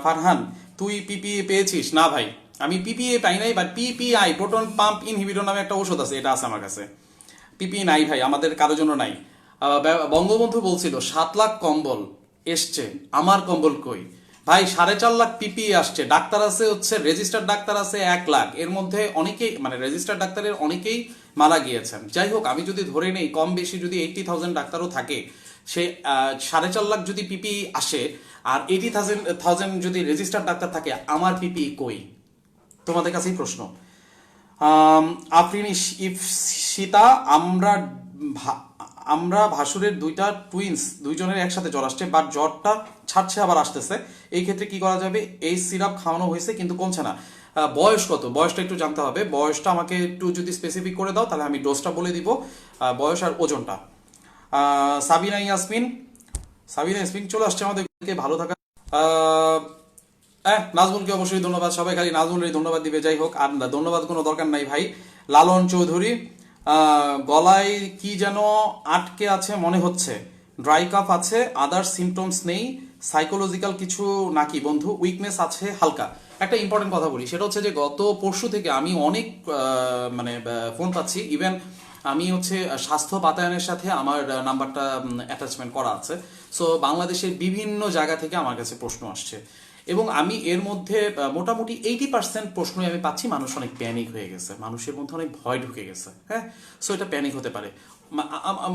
ফারহান, তুই পিপিএ পেয়েছিস? না ভাই, আমি পিপিএ পাই নাই, but PPI, proton pump inhibitor নামে একটা ওষুধ আছে, এটা আছে আমার কাছে। পিপিই নাই ভাই, আমাদের কারোর জন্য নাই। বঙ্গবন্ধু বলছিল 7 লাখ কম্বল এসছে, আমার কম্বল কই? ভাই 4.5 লাখ পিপিই আসছে, ডাক্তার আছে হচ্ছে, রেজিস্টার্ড ডাক্তার আছে 1 লাখ, এর মধ্যে অনেকেই মানে রেজিস্টার্ড ডাক্তারের অনেকেই মারা গিয়েছেন। যাই হোক, আমি যদি ধরে নেই কম বেশি যদি 80,000 ডাক্তারও থাকে, সে 4.5 লাখ যদি পিপিই আসে, আর 80,000 যদি রেজিস্টার্ড ডাক্তার থাকে, আমার পিপিই কই? তোমাদের কাছেই প্রশ্ন। আফরিন ইফসিতা, আমরা ভাসুরের দুইটা টুইন্স, দুইজনের একসাথে জ্বর আসছে, বাট জ্বরটা ছাড়ছে আবার আসতেছে, এই ক্ষেত্রে কি করা যাবে? এই সিরাপ খাওয়ানো হয়েছে কিন্তু কমছে না। বয়স কত? বয়সটা একটু জানতে হবে, বয়সটা আমাকে একটু যদি স্পেসিফিক করে দাও তাহলে আমি ডোজটা বলে দিব, বয়স আর ওজনটা। সাবিনা ইয়াসমিন চলে আসছে আমাদেরকে, ভালো থাকা। নাজমুলকে অবশ্যই ধন্যবাদ, সবাই খালি নাজমুলের ধন্যবাদ দিবে। যাই হোক, আর ধন্যবাদ কোনো দরকার নাই ভাই। লালন চৌধুরী, গলায় কি যেন আটকে আছে মনে হচ্ছে, ড্রাই কাফ আছে, আদার সিমটমস নেই, সাইকোলজিক্যাল কিছু নাকি বন্ধু? উইকনেস আছে হালকা। একটা ইম্পর্টেন্ট কথা বলি, সেটা হচ্ছে যে গত পরশু থেকে আমি অনেক মানে ফোন পাচ্ছি, ইভেন আমি হচ্ছে স্বাস্থ্য বাতায়নের সাথে আমার নাম্বারটা অ্যাটাচমেন্ট করা আছে, সো বাংলাদেশের বিভিন্ন জায়গা থেকে আমার কাছে প্রশ্ন আসছে, এবং আমি এর মধ্যে মোটামুটি 80% প্রশ্নই আমি পাচ্ছি মানুষ অনেক প্যানিক হয়ে গেছে, মানুষের মধ্যে অনেক ভয় ঢুকে গেছে। হ্যাঁ, সো এটা প্যানিক হতে পারে।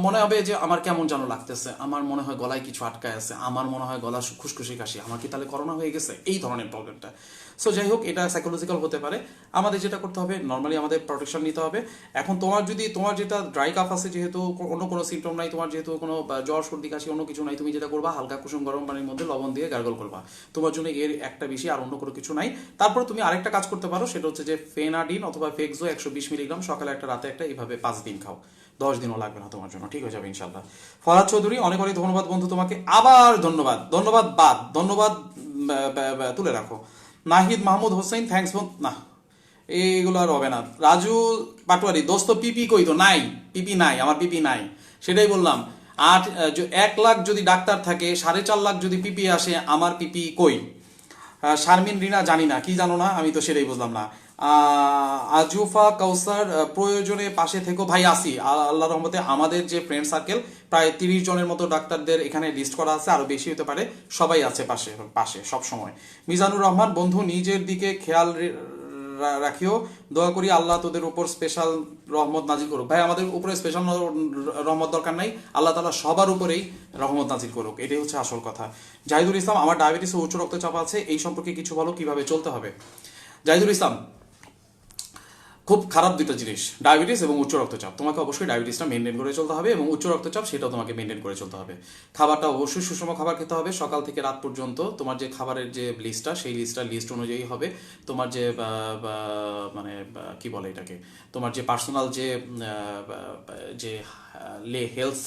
মনে হবে যে আমার কেমন যেন লাগতেছে, আমার মনে হয় গলায় কিছু আটকায় আছে, আমার মনে হয় গলা খুশখুশি কাশি, আমার কি তাহলে করোনা হয়ে গেছে, এই ধরনের প্রবলেমটা। সো যাই হোক, এটা সাইকোলজিক্যাল হতে পারে। আমাদের যেটা করতে হবে, নর্মালি আমাদের প্রোটেকশন নিতে হবে। এখন তোমার যেটা ড্রাই কাফ আছে, যেহেতু অন্য কোনো সিমটম নাই, তোমার যেহেতু কোনো জ্বর সর্দি কাশি অন্য কিছু নাই, তুমি যেটা করবা হালকা কুসুম গরম পানির মধ্যে লবণ দিয়ে গার্গল করবা। তোমার জন্য এর একটা বেশি, আর অন্য কোনো কিছু নাই। তারপর তুমি আরেকটা কাজ করতে পারো, সেটা হচ্ছে যে ফেনাডিন অথবা ফেক্সো 120 মিলিগ্রাম, সকালে একটা রাতে একটা, এইভাবে 5 দিন খাও। 10 দিনও লাগবে না তোমার জন্য, ঠিক হয়ে যাবে ইনশাল্লাহ। ফরহাদ চৌধুরী, অনেক অনেক ধন্যবাদ বন্ধু তোমাকে, আবার ধন্যবাদ। ধন্যবাদ তুলে রাখো। নাহিদ মাহমুদ হোসেন, থ্যাংকস না, এইগুলো আর হবে না। রাজু পাটোয়ারি, দোস্ত পিপি কই তো নাই, পিপি নাই, আমার পিপি নাই, সেটাই বললাম। 1 লাখ যদি ডাক্তার থাকে, 4.5 লাখ যদি পিপি আসে, আমার পিপি কই? শারমিন রিনা, জানি না, কি জানো না, আমি তো সেটাই বুঝলাম না। আজুফা কাউসার, প্রয়োজনে পাশে থেকো ভাই, আসি আল্লাহ রহমতে। আমাদের যে ফ্রেন্ড সার্কেল প্রায় 30 জনের মতো ডাক্তারদের এখানে লিস্ট করা আছে, আরো বেশি হতে পারে, সবাই আছে পাশে পাশে সব সময়। মিজানুর রহমান, বন্ধু নিজের দিকে খেয়াল রাখিও, দোয়া করি আল্লাহ তোদের উপর স্পেশাল রহমত নাজিল করুক। ভাই, আমাদের উপরে স্পেশাল রহমত দরকার নাই, আল্লাহ তাআলা সবার উপরেই রহমত নাজিল করুক, এটাই হচ্ছে আসল কথা। জাহিদুল ইসলাম, আমার ডায়াবেটিস ও উচ্চ রক্তচাপ আছে, এই সম্পর্কে কিছু বলো, কিভাবে চলতে হবে? জাহিদুল ইসলাম, খুব খারাপ দুটো জিনিস, ডায়াবেটিস এবং উচ্চ রক্তচাপ। তোমাকে অবশ্যই ডায়াবেটিসটা মেনটেন করে চলতে হবে, এবং উচ্চ রক্তচাপ সেটাও তোমাকে মেনটেন করে চলতে হবে। খাবারটা অবশ্যই সুষম খাবার খেতে হবে, সকাল থেকে রাত পর্যন্ত তোমার যে খাবারের যে লিস্টটা, সেই লিস্ট অনুযায়ী হবে। তোমার যে মানে কি বলে এটাকে, তোমার যে পার্সোনাল যে হেলথ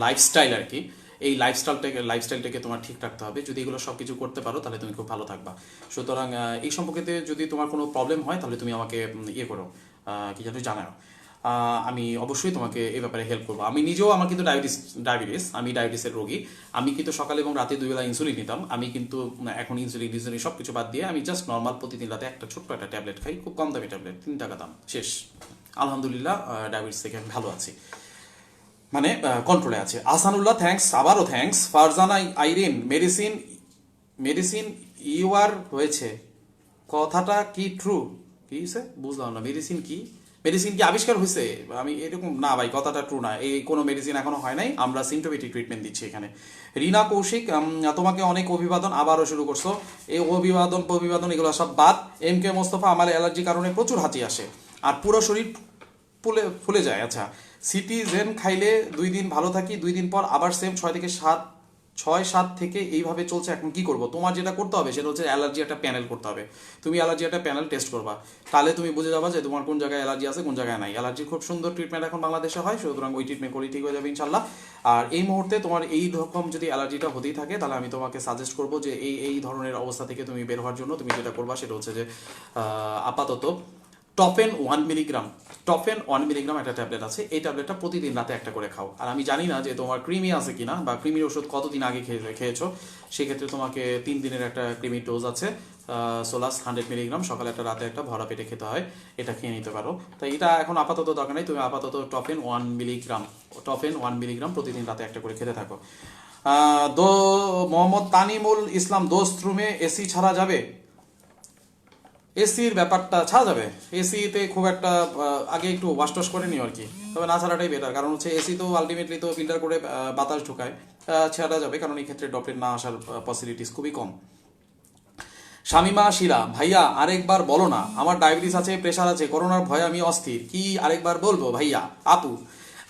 লাইফস্টাইল আর কি, এই লাইফস্টাইলটাকে তোমার ঠিক রাখতে হবে। যদি এগুলো সব কিছু করতে পারো, তাহলে তুমি খুব ভালো থাকবা। সুতরাং এই সম্পর্কে যদি তোমার কোনো প্রবলেম হয়, তাহলে তুমি আমাকে ইয়ে করো, কি যেন জানাও। আমি অবশ্যই তোমাকে এই ব্যাপারে হেল্প করবো। আমি নিজেও, আমার কিন্তু ডায়াবেটিস, আমি ডায়াবেটিসের রোগী। আমি কিন্তু সকালে এবং রাতে 2 বেলা ইনসুলিন নিতাম। আমি কিন্তু এখন ইনসুলিন সব কিছু বাদ দিয়ে আমি জাস্ট নর্মাল প্রতিদিন রাতে একটা ছোট্ট একটা ট্যাবলেট খাই, খুব কম দামি ট্যাবলেট, 3 টাকা দাম, শেষ। আলহামদুলিল্লাহ, ডায়াবেটিস থেকে আমি ভালো আছি, মানে কন্ট্রোলে আছে। আহসানুল্লাহ, থ্যাঙ্কস, আবারও thanks. Farzana Irin, medicine medicine ইউআর হয়েছে, কথাটা কি ট্রু? কি হয়েছে বুঝলাম না, মেডিসিন কি আবিষ্কার হয়েছে? আমি এরকম না ভাই, কথাটা ট্রু না, এই কোনো মেডিসিন এখনো হয় নাই, আমরা সিমটোমেটিক ট্রিটমেন্ট দিচ্ছি এখানে। রিনা কৌশিক, তোমাকে অনেক অভিবাদন, আবারও শুরু করছো এই অভিবাদন এগুলো সব বাদ। এম কে মোস্তফা, আমার অ্যালার্জির কারণে প্রচুর হাঁচি আসে আর পুরো শরীর ফুলে যায়। আচ্ছা, সিটিজেন খাইলে 2 দিন ভালো থাকি, 2 দিন পর আবার সেম 6-7 থেকে এইভাবে চলছে। এখন কি করব? তোমার যেটা করতে হবে সেটা হচ্ছে অ্যালার্জি একটা প্যানেল করতে হবে। তুমি অ্যালার্জি একটা প্যানেল টেস্ট করবা, তাহলে তুমি বুঝে যাবা যে তোমার কোন জায়গায় অ্যালার্জি আছে, কোন জায়গায় নাই। অ্যালার্জির খুব সুন্দর ট্রিটমেন্ট এখন বাংলাদেশে হয়, সুতরাং ওই ট্রিটমেন্ট করেই ঠিক হয়ে যাবে ইনশাল্লাহ। আর এই মুহূর্তে তোমার এই রকম যদি অ্যালার্জিটা হতেই থাকে, তাহলে আমি তোমাকে সাজেস্ট করবো যে এই ধরনের অবস্থা থেকে তুমি বের হওয়ার জন্য তুমি যেটা করবা সেটা হচ্ছে যে আপাতত টফেন 1 মিলিগ্রাম একটা ট্যাবলেট আছে, এই ট্যাবলেটটা প্রতিদিন রাতে একটা করে খাও। আর আমি জানি না যে তোমার কৃমি আছে কিনা, বা কৃমির ওষুধ কতদিন আগে খেয়েছো, সেক্ষেত্রে তোমাকে 3 দিনের একটা কৃমির ডোজ আছে, সোলাস 100 মিলিগ্রাম, সকালে একটা রাতে একটা, ভরা পেটে খেতে হয়, এটা খেয়ে নিতে পারো। তাই এটা এখন আপাতত দরকার নেই, তুমি আপাতত টফেন 1 মিলিগ্রাম প্রতিদিন রাতে একটা করে খেতে থাকো। মোহাম্মদ তানিমুল ইসলাম, দোস্ত রুমে এসি ছাড়া যাবে? এসির ব্যাপারটা ছাড়া যাবে, এসিতে খুব একটা আগে একটু ওয়াশ টশ করে নিও আর কি, তবে না ছাড়াটাই বেটার, কারণ হচ্ছে এসি তো আলটিমেটলি তো ফিল্টার করে বাতাস ঢোকায়। ছাড়া যাবে, কারণ এই ক্ষেত্রে ড্রপলেট না আসার পসিবিলিটিস খুবই কম। শামিমা শিরা, ভাইয়া আরেকবার বলো না, আমার ডায়াবেটিস আছে, প্রেশার আছে, করোনার ভয়ে আমি অস্থির, কি আরেকবার বলবো? ভাইয়া, আপু,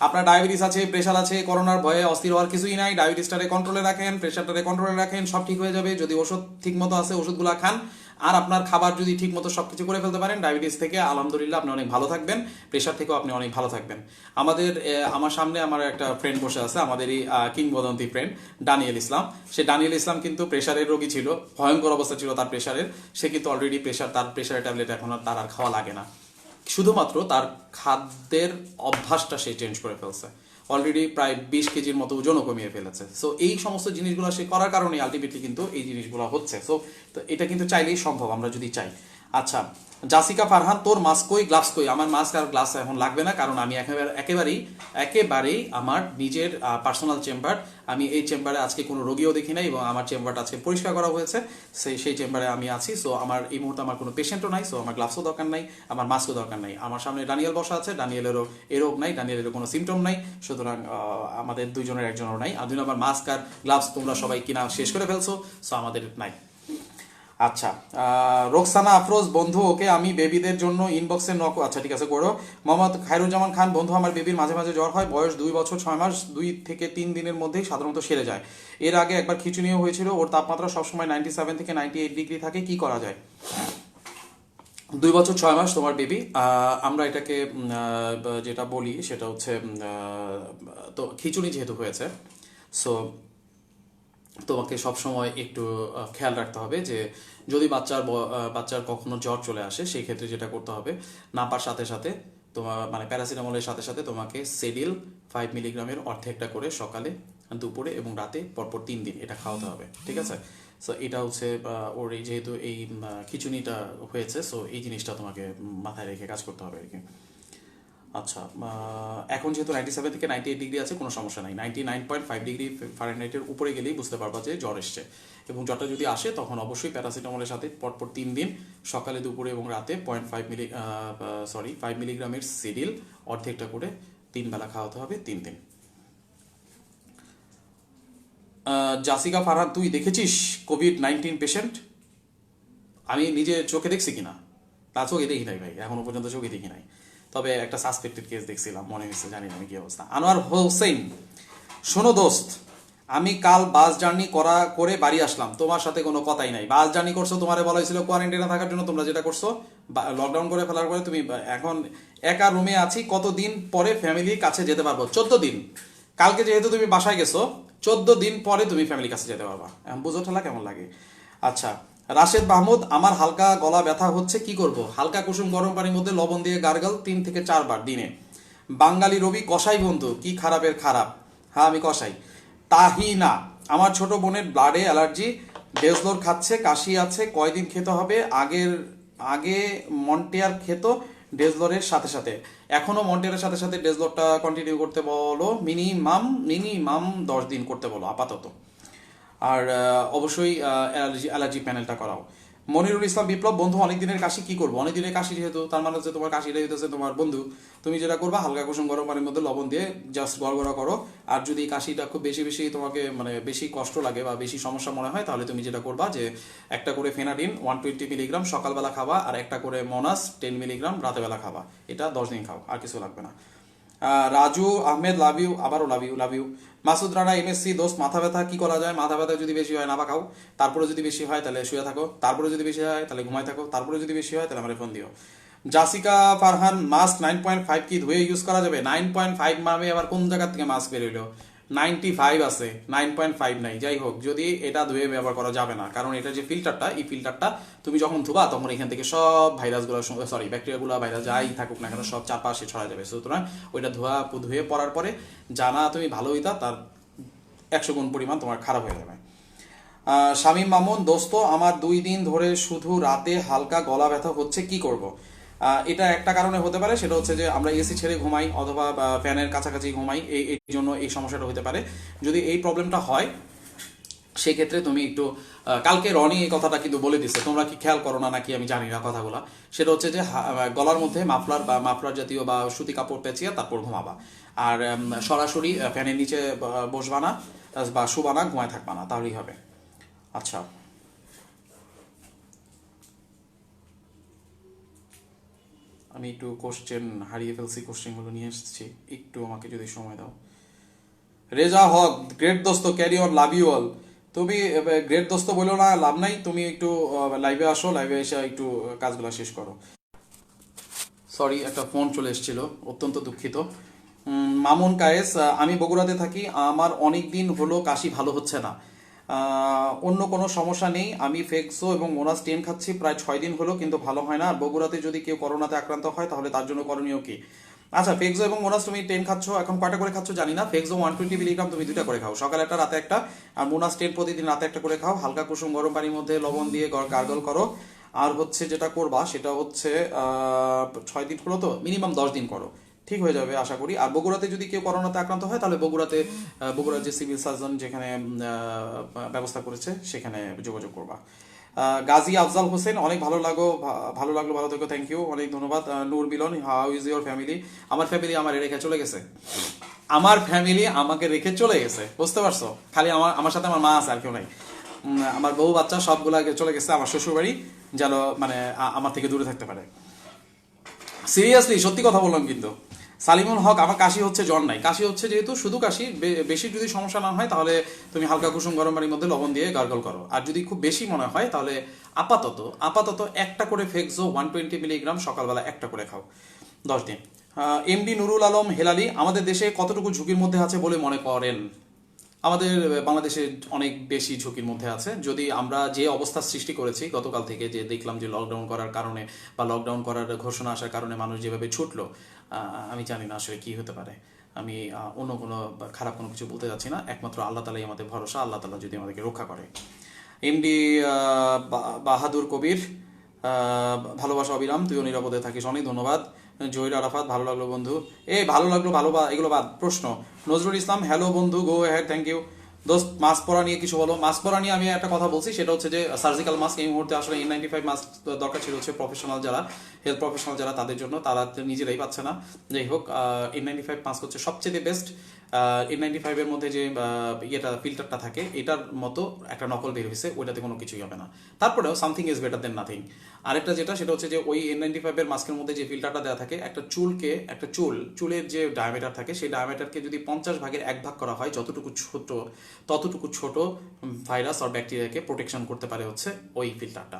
আপনার ডায়াবেটিস আছে, প্রেশার আছে, করোনার ভয়ে অস্থির হওয়ার কিছুই নাই। ডায়াবেটিসটারে কন্ট্রোলে রাখেন, প্রেশারটারে কন্ট্রোলে রাখেন, সব ঠিক হয়ে যাবে। যদি ওষুধ ঠিক মতো আছে, ওষুধগুলো খান, আর আপনার খাবার যদি ঠিক মতো সবকিছু করে ফেলতে পারেন, ডায়াবেটিস থেকে আলহামদুলিল্লাহ আপনি অনেক ভালো থাকবেন, প্রেশার থেকেও আপনি অনেক ভালো থাকবেন। আমার সামনে আমার একটা ফ্রেন্ড বসে আছে, আমাদেরই কিংবদন্তি ফ্রেন্ড ডানিয়েল ইসলাম। সে ডানিয়েল ইসলাম কিন্তু প্রেশারের রোগী ছিল, ভয়ঙ্কর অবস্থা ছিল তার প্রেশারের। সে কিন্তু অলরেডি তার প্রেশারের ট্যাবলেট এখন তার আর খাওয়া লাগে না, শুধুমাত্র তার খাদ্যের অভ্যাসটা সে চেঞ্জ করে ফেলছে। অলরেডি প্রায় 20 কেজির মতো ওজনও কমিয়ে ফেলেছে। সো এই সমস্ত জিনিসগুলো সে করার কারণে আলটিমেটলি কিন্তু এই জিনিসগুলো হচ্ছে। সো তো এটা কিন্তু চাইলেই সম্ভব, আমরা যদি চাই। আচ্ছা, জাসিকা ফারহান, তোর মাস্ক কই, গ্লাভস কই? আমার মাস্ক আর গ্লাভস এখন লাগবে না, কারণ আমি একেবারেই আমার নিজের পার্সোনাল চেম্বার। আমি এই চেম্বারে আজকে কোনো রোগীও দেখি নাই, এবং আমার চেম্বারটা আজকে পরিষ্কার করা হয়েছে। সেই চেম্বারে আমি আছি। সো আমার এই মুহূর্তে আমার কোনো পেশেন্টও নাই, সো আমার গ্লাভসও দরকার নাই, আমার মাস্কও দরকার নাই। আমার সামনে ডানিয়েল বসা আছে, ডানিয়েলেরও এ রোগ নাই, ডানিয়েলেরও কোনো সিমটম নাই, সুতরাং আমাদের দুইজনের একজনেরও নাই। আর দুই নম্বর, মাস্ক আর গ্লাভস তোমরা সবাই কিনা শেষ করে ফেলছো, সো আমাদের নাই। আচ্ছা, রোকসানা আফরোজ, বন্ধু ওকে আমি বেবিদের জন্য ইনবক্সে নক, আচ্ছা ঠিক আছে করো। মোহাম্মদ খায়রুজ্জামান খান, বন্ধু আমার বেবির মাঝে মাঝে জ্বর হয়, বয়স 2 বছর 6 মাস, 2 থেকে 3 দিনের মধ্যেই সাধারণত সেরে যায়। এর আগে একবার খিঁচুনিও হয়েছিল। ওর তাপমাত্রা সবসময় 97 থেকে 98 ডিগ্রি থাকে, কি করা যায়? 2 বছর 6 মাস তোমার বেবি। আমরা এটাকে যেটা বলি সেটা হচ্ছে তো খিঁচুনি যেহেতু হয়েছে, সো তোমাকে সবসময় একটু খেয়াল রাখতে হবে যে যদি বাচ্চার কখনো জ্বর চলে আসে, সেই ক্ষেত্রে যেটা করতে হবে, নাপার সাথে সাথে তোমার মানে প্যারাসিটামলের সাথে সাথে তোমাকে সেডিল 5 মিলিগ্রামের অর্ধেকটা করে সকালে, দুপুরে এবং রাতে পরপর 3 দিন এটা খাওয়াতে হবে, ঠিক আছে? সো এটা হচ্ছে ওর এই যেহেতু এই খিঁচুনিটা হয়েছে, সো এই জিনিসটা তোমাকে মাথায় রেখে কাজ করতে হবে আর কি। আচ্ছা, এখন যেহেতু 97 থেকে 98 ডিগ্রি আছে, কোনো সমস্যা নাই। 99.5 ডিগ্রি ফারেনহাইটের উপরে গেলেই বুঝতে পারবা যে জ্বর এসছে। এবং জ্বরটা যদি আসে তখন অবশ্যই প্যারাসিটামলের সাথে পরপর 3 দিন সকালে, দুপুরে এবং রাতে 5 মিলিগ্রামের সিডিল অর্ধেকটা করে 3 বেলা খাওয়াতে হবে 3 দিন। জাসিকা ফারহান, তুই দেখেছিস কোভিড-19 পেশেন্ট? আমি নিজে চোখে দেখছি কিনা তা চোখে দেখি নাই ভাই, এখনো পর্যন্ত চোখে দেখি নাই। তবে একটা সাসপেক্টেড কেস দেখছিলাম, মনে হচ্ছে, জানি না আমি কি অবস্থা। আনোয়ার হোসেন, শোনো দোস্ত, আমি কাল বাস জার্নি করে বাড়ি আসলাম, তোমার সাথে কোনো কথাই নাই। বাস জার্নি করছো, তোমারে বলা হয়েছিল কোয়ারেন্টাইনে থাকার জন্য, তোমরা যেটা করছো লকডাউন করে ফেলার পরে তুমি এখন একা রুমে আছি, কতদিন পরে ফ্যামিলির কাছে যেতে পারবো? 14 দিন। কালকে যেহেতু তুমি বাসায় গেছো, 14 দিন পরে তুমি ফ্যামিলির কাছে যেতে পারবা। এখন বুঝো ঠেলা কেমন লাগে। আচ্ছা, রাশেদ মাহমুদ, আমার হালকা গলা ব্যথা হচ্ছে, কি করব? হালকা কুসুম গরম পানির মধ্যে লবণ দিয়ে গার্গল 3 থেকে 4 বার দিনে। বাঙালি রবি, কষাই বন্ধু, কি খারাপের খারাপ? হ্যাঁ আমি কষাই। তাহিনা, আমার ছোট বোনের ব্লাডে অ্যালার্জি, ডেজলোর খাচ্ছে, কাশি আছে, কয়দিন খেতে হবে? আগে মন্টেয়ার খেত ডেজলোরের সাথে সাথে, এখনো মন্টেয়ারের সাথে সাথে ডেজলোরটা কন্টিনিউ করতে বলো, মিনিমাম 10 দিন করতে বলো আপাতত। আর অবশ্যই অ্যালার্জি প্যানেলটা করাও। মনিরুল ইসলাম বিপ্লব, বন্ধু অনেক দিনের কাশি, কি করবো? অনেক দিনের কাশি যেহেতু, তার মানে হচ্ছে তোমার কাশিটা হইতেছে তোমার বন্ধু। তুমি যেটা করবা, হালকা কুসুম গরম পানির মধ্যে লবণ দিয়ে জাস্ট গড়গড়া করো। আর যদি কাশিটা খুব বেশি বেশি তোমাকে মানে বেশি কষ্ট লাগে বা বেশি সমস্যা মনে হয়, তাহলে তুমি যেটা করবা যে একটা করে ফেনাডিন 120 মিলিগ্রাম সকালবেলা খাবা, আর একটা করে মনাস 10 মিলিগ্রাম রাতেবেলা খাবা। এটা 10 দিন খাও, আর কিছু লাগবে না। রাজু আহমেদ, লাভ ইউ, আবারও love you. Masud Rana, MSc, দোস্ত মাথা ব্যথা কি করা যায়? মাথা ব্যথা যদি বেশি হয় নাপা খাও, তারপরে যদি বেশি হয় তাহলে শুয়ে থাকো, তারপরে যদি বেশি হয় তাহলে ঘুমাই থাকো, তারপরে যদি বেশি হয় তাহলে আমার ফোন দিও। জাসিকা ফারহান, মাস্ক 9.5 কি ধুয়ে ইউজ করা যাবে? 9.5 মামে আবার কোন জায়গা থেকে মাস্ক বেরোলো? 95 আছে, 9.5 নাই। যাই হোক, যদি এটা ধুয়ে ব্যবহার করা যাবে না, কারণ এটা যে ফিল্টারটা, এই ফিল্টারটা তুমি যখন ধুবা তখন এখান থেকে সব ভাইরাসগুলো, সরি ব্যাকটেরিয়াগুলো, ভাইরাস যাই থাকুক না কেন, সব চারপাশে ছড়া যাবে। সুতরাং ওইটা ধুয়ে পড়ার পরে জানা তুমি ভালো হইতা, তার 100 গুণ পরিমাণ তোমার খারাপ হয়ে যাবে। শামীম মামুন, দোস্ত আমার 2 দিন ধরে শুধু রাতে হালকা গলা ব্যথা হচ্ছে, কি করব? এটা একটা কারণে হতে পারে, সেটা হচ্ছে যে আমরা এসি ছেড়ে ঘুমাই অথবা ফ্যানের কাছাকাছি ঘুমাই, এই জন্য এই সমস্যাটা হতে পারে। যদি এই প্রবলেমটা হয়, সেক্ষেত্রে তুমি একটু কালকে রনি এই কথাটা কিন্তু বলে দিচ্ছে, তোমরা কি খেয়াল করো না নাকি আমি জানি না কথাগুলা। সেটা হচ্ছে যে গলার মধ্যে মাফলার জাতীয় বা সুতি কাপড় পেঁচিয়ে তারপর ঘুমাবা। আর সরাসরি ফ্যানের নিচে বসবা না বা শুবা না, ঘুমায় থাকবা না, তাহলেই হবে। আচ্ছা, আমি একটু কোশ্চেন হারিয়ে ফেলছি, কোশ্চেনগুলো নিয়ে এসেছি, একটু আমাকে যদি সময় দাও। রেজা হক, গ্রেট দোস্ত, carry on, love you all. তুমি গ্রেট দোস্ত বলো না, লাভ নাই, তুমি একটু লাইভে আসো, লাইভে এসে একটু কাজগুলো শেষ করো। সরি, একটা ফোন চলে এসেছিল, অত্যন্ত দুঃখিত। মামুন কায়েস, আমি বগুড়াতে থাকি, আমার অনেক দিন হলো কাশি ভালো হচ্ছে না, অন্য কোনো সমস্যা নেই, আমি ফেক্সো এবং মোনাস 10 খাচ্ছি প্রায় 6 দিন হলো, কিন্তু ভালো হয় না। আর বগুড়াতে যদি কেউ করোনাতে আক্রান্ত হয় তাহলে তার জন্য করণীয় কি? আচ্ছা, ফেক্সো এবং মোনাস তুমি 10 খাচ্ছ, এখন কয়টা করে খাচ্ছ জানি না। ফেক্সো 120 মিলিগ্রাম তুমি 2টা করে খাও, সকালে একটা রাতে একটা। আর মোনাস 10 প্রতিদিন রাতে একটা করে খাও, হালকা কুসুম গরম পানির মধ্যে লবণ দিয়ে গার্গল করো। আর হচ্ছে যেটা করবা সেটা হচ্ছে 6 দিন হলো তো, মিনিমাম 10 দিন করো, ঠিক হয়ে যাবে আশা করি। আর বগুড়াতে যদি কেউ করোনাতে আক্রান্ত হয় তাহলে বগুড়ার যে সিভিল সার্জন যেখানে ব্যবস্থা করেছে সেখানে যোগাযোগ করবা। গাজী আফজাল হোসেন, অনেক ভালো লাগলো, ভালো থেকো, থ্যাংক ইউ, অনেক ধন্যবাদ। নূর মিলন, হাউ ইজ ইউর ফ্যামিলি? আমার ফ্যামিলি আমার রেখে চলে গেছে, আমার ফ্যামিলি আমাকে রেখে চলে গেছে, বুঝতে পারছো? খালি আমার সাথে আমার মা আছে, আর কেউ নাই। আমার বউ বাচ্চা সবগুলা চলে গেছে আমার শ্বশুর বাড়ি, যেন মানে আমার থেকে দূরে থাকতে পারে। সিরিয়াসলি সত্যি কথা বললাম কিন্তু। সালিমুল হক, আমার কাশি হচ্ছে, জ্বর নাই। কাশি হচ্ছে যেহেতু শুধু কাশি, বেশি যদি সমস্যা না হয় তাহলে তুমি হালকা কুসুম গরম পানির মধ্যে লবণ দিয়ে গার্গল করো। আর যদি খুব বেশি মনে হয় তাহলে আপাতত একটা করে ফেক্সো 120 মিলিগ্রাম সকালবেলা একটা করে খাও 10 দিন। এমডি নুরুল আলম হেলালি, আমাদের দেশে কতটুকু ঝুঁকির মধ্যে আছে বলে মনে করেন? আমাদের বাংলাদেশে অনেক বেশি ঝুঁকির মধ্যে আছে। যদি আমরা যে অবস্থা সৃষ্টি করেছি গতকাল থেকে, যে দেখলাম যে লকডাউন করার কারণে বা লকডাউন করার ঘোষণা আসার কারণে মানুষ যেভাবে ছুটলো, আমি জানি না আসলে কি হতে পারে। আমি অন্য কোনো খারাপ কোনো কিছু বলতে যাচ্ছি না, একমাত্র আল্লাহ তালাই আমাদের ভরসা, আল্লাহ তালা যদি আমাদেরকে রক্ষা করে। এমডি বাহাদুর কবির, ভালোবাসা অবিরাম, তুইও নিরাপদে থাকিস, অনেক ধন্যবাদ। জহির আরাফাত, ভালো লাগলো বন্ধু। ভালো লাগলো, এগুলো বাদ, প্রশ্ন। নজরুল ইসলাম, হ্যালো বন্ধু, গো হ্যাড, থ্যাংক ইউ। দোস্ত, মাস্ক পরা নিয়ে কিছু বলো। মাস্ক পরা নিয়ে আমি একটা কথা বলছি, সেটা হচ্ছে যে সার্জিক্যাল মাস্ক এই মুহূর্তে আসলে N95 মাস্ক দরকার ছিল হচ্ছে প্রফেশনাল যারা, হেলথ প্রফেশনাল যারা, তাদের জন্য, তারা নিজেরাই পাচ্ছে না। যাই হোক, N95 মাস্ক হচ্ছে সবচেয়ে বেস্ট। N95 এর মধ্যে যে ফিল্টারটা থাকে, এটার মতো একটা নকল বের হয়েছে, ওইটাতে কোনো কিছুই হবে না। তারপরেও something is better then nothing. আরেকটা সেটা হচ্ছে যে ওই N95 এর মাস্কের মধ্যে যে ফিল্টারটা দেওয়া থাকে, চুলের যে ডায়ামিটার থাকে, সেই ডায়ামিটারকে যদি 50 ভাগের 1 ভাগ করা হয়, ততটুকু ছোট ভাইরাস আর ব্যাকটেরিয়াকে প্রোটেকশন করতে পারে হচ্ছে ওই ফিল্টারটা।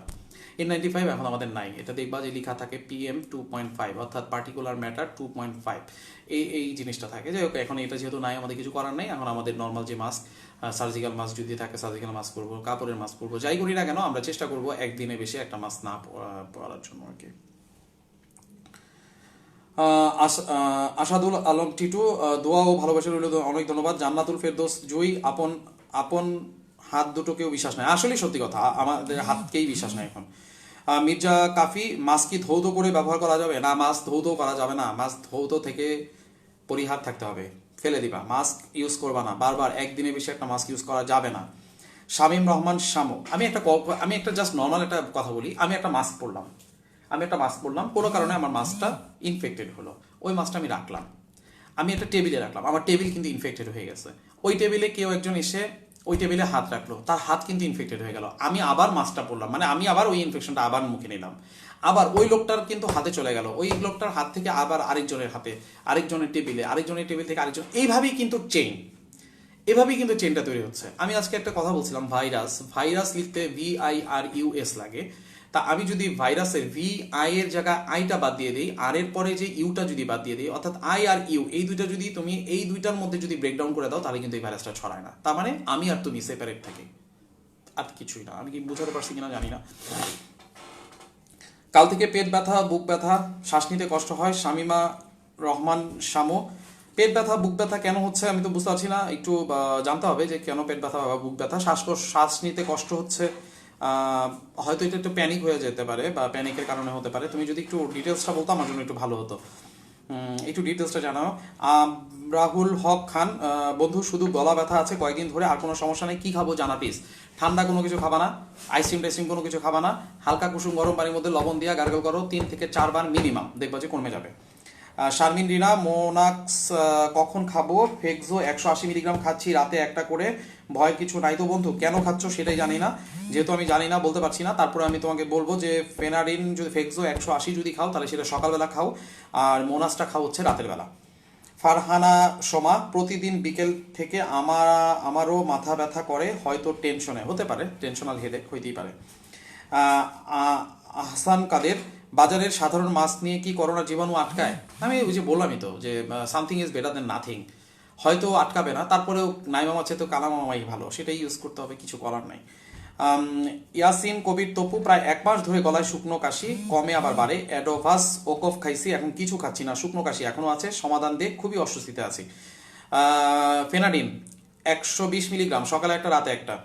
N95 এখন আমাদের নাই, এটা দেখবা যে লেখা থাকে PM2.5, অর্থাৎ পার্টিকুলার ম্যাটার 2.5, এই জিনিসটা থাকে। যাই হোক, এখন এটা যেহেতু নাই, আমাদের কিছু করার নাই। এখন আমাদের নর্মাল যে মাস্ক, সার্জিক্যাল মাস্ক যদি থাকে, সার্জিক্যাল মাস্ক করবো, কাপড়ের মাস্ক করবো, যাই করি না কেন আমরা চেষ্টা করবো একদিনে বেশি একটা মাস্ক না পরার জন্য আর কি। আসাদুল আলম টিটু, দোয়া ও ভালোবাসা রইল, অনেক ধন্যবাদ। জান্নাতুল ফেরদৌস জুই, আপন আপন হাত দুটোকেও বিশ্বাস নাই। আসলে সত্যি কথা, আমাদের হাতকেই বিশ্বাস নাই এখন। মির্জা কাফি, মাস্ক কি ধৌত করে ব্যবহার করা যাবে? না, মাস্ক ধৌত করা যাবে না, মাস্ক ধৌত থেকে পরিহার থাকতে হবে, ফেলে দিবা, মাস্ক ইউজ করবা না বারবার, একদিনে বেশি একটা মাস্ক ইউজ করা যাবে না। শামীম রহমান শামু, আমি একটা জাস্ট নর্মাল একটা কথা বলি। আমি একটা মাস্ক পরলাম, কোনো কারণে আমার মাস্কটা ইনফেক্টেড হলো, ওই মাস্কটা আমি রাখলাম, আমি একটা টেবিলে রাখলাম, আমার টেবিল কিন্তু ইনফেক্টেড হয়ে গেছে। ওই টেবিলে কেউ একজন এসে ওই টেবিলে হাত রাখলো, তার হাত কিন্তু ইনফেক্টেড হয়ে গেল, আমি আবার মাস্কটা পরলাম, মানে আমি আবার ওই ইনফেকশনটা আবার মুখে নিলাম, আবার ওই লোকটার কিন্তু হাতে চলে গেল, ওই লোকটার হাত থেকে আবার আরেকজনের হাতে, আরেকজনের টেবিল থেকে আরেকজন, এভাবেই কিন্তু চেনটা তৈরি হচ্ছে। আমি আজকে একটা কথা বলছিলাম, ভাইরাস লিখতে VIRUS লাগে। তা আমি যদি ভাইরাসের VI এর জায়গায় আইটা বাদ দিয়ে দিই, আর এর পরে যে ইউটা যদি বাদ দিয়ে দিই, অর্থাৎ I আর ইউ, এই দুইটা যদি তুমি এই দুইটার মধ্যে যদি ব্রেকডাউন করে দাও, তাহলে কিন্তু এই ভাইরাসটা ছড়ায় না। তার মানে আমি আর তুমি সেপারেট থাকি, আর কিছুই না। আমি কি বুঝাতে পারছি কিনা জানি না। কাল থেকে পেট ব্যথা, বুক ব্যথা, শ্বাস নিতে কষ্ট হয়। শামিমা রহমান শামু, পেট ব্যথা, বুক ব্যথা কেন হচ্ছে আমি তো বুঝতে পারছি না, একটু জানতে হবে যে কেন পেট ব্যথা বা বুক ব্যথা। শ্বাস নিতে কষ্ট হচ্ছে, হয়তো এটা একটু প্যানিক হয়ে যেতে পারে বা প্যানিকের কারণে হতে পারে। তুমি যদি একটু ডিটেলসটা বলতো আমার জন্য একটু ভালো হতো, একটু ডিটেলসটা জানাও। রাহুল হক খান, বন্ধু শুধু গলা ব্যথা আছে কয়েকদিন ধরে, আর কোনো সমস্যা নেই, কি খাবো জানা প্লিজ। ঠান্ডা কোনো কিছু খাবা না, আইসক্রিম কোনো কিছু খাবা না, হালকা কুসুম গরম পানির মধ্যে লবণ দিয়া গার্গল করো 3 থেকে 4 বার মিনিমাম, দেখবা যে কমে যাবে। শারমিন রিনা, মোনাক্স কখন খাবো? ফেক্সো 180 মিলিগ্রাম খাচ্ছি রাতে একটা করে, ভয় কিছু নাই তো বন্ধু? কেন খাচ্ছ সেটাই জানি না, যেহেতু আমি জানি না বলতে পারছি না, তারপরে আমি তোমাকে বলবো যে ফেনাডিন যদি ফেক্সো 180 যদি খাও তাহলে সেটা সকালবেলা খাও, আর মোনাসটা খাও হচ্ছে রাতের বেলা। ফারহানা সোমা, প্রতিদিন বিকেল থেকে আমারও মাথা ব্যথা করে, হয়তো টেনশনে, হতে পারে টেনশনাল হেডেক হইতেই পারে। আহসান কাদের, বাজারের সাধারণ মাস্ক নিয়ে কি করোনা জীবাণু আটকায়? আমি ওই যে বললামই তো যে something is better then nothing, হয়তো আটকাবে না, তারপরেও নাই মামা চেয়ে তো কালা মামাই ভালো, সেটাই ইউজ করতে হবে, কিছু করার নাই। ইয়াসিন কবির তপু, প্রায় 1 মাস ধরে গলায় শুকনো কাশি, কমে আবার বাড়ে, অ্যাডোভাস ওকফ খাইছি, এখন কিছু খাচ্ছি না, শুকনো কাশি এখনো আছে, সমাধান দিয়ে খুবই অস্বস্তিতে আছি। ফেনাডিন 120 মিলিগ্রাম, সকালে একটা রাতে একটা।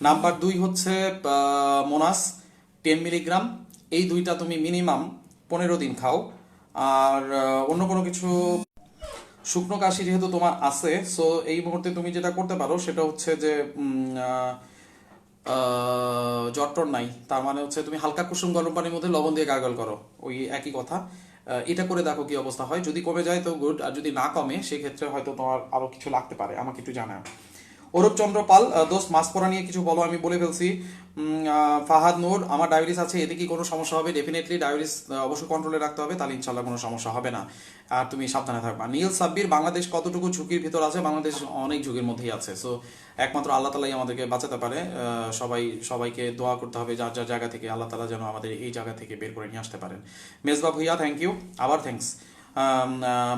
নাম্বার 2 হচ্ছে মোনাস 10 মিলিগ্রাম, এই দুইটা তুমি মিনিমাম 15 দিন খাও। আর অন্য কোনো কিছু, শুকনো কাশি যেহেতু তোমার আছে, সো এই মুহূর্তে তুমি যেটা করতে পারো সেটা হচ্ছে যে জ্বর টর নাই, তার মানে হচ্ছে তুমি হালকা কুসুম গরম পানির মধ্যে লবণ দিয়ে গার্গল করো, ওই একই কথা। এটা করে দেখো কি অবস্থা হয়, যদি কমে যায় তো গুড, আর যদি না কমে সেক্ষেত্রে হয়তো তোমার আরো কিছু লাগতে পারে, আমাকে একটু জানাও। অরূপ চন্দ্র পাল, দোস্ত মাস্ক পরা নিয়ে কিছু বলো, আমি বলে ফেলছি। ফাহাদ নূর, আমার ডায়াবেটিস আছে, এতে কি কোনো সমস্যা হবে? ডেফিনেটলি ডায়াবেটিস অবশ্যই কন্ট্রোলে রাখতে হবে, তাহলে ইনশাল্লাহ কোনো সমস্যা হবে না, আর তুমি সাবধানে থাকবা। নীল সাব্বির, বাংলাদেশ কতটুকু ঝুঁকির ভিতর আছে? বাংলাদেশ অনেক ঝুঁকির মধ্যেই আছে, সো একমাত্র আল্লাহ তালাই আমাদেরকে বাঁচাতে পারে। সবাইকে দোয়া করতে হবে যার যার জায়গা থেকে, আল্লাহ তালা যেন আমাদের এই জায়গা থেকে বের করে নিয়ে আসতে পারেন। মেজবা ভুইয়া, থ্যাংক ইউ, আবার থ্যাঙ্কস।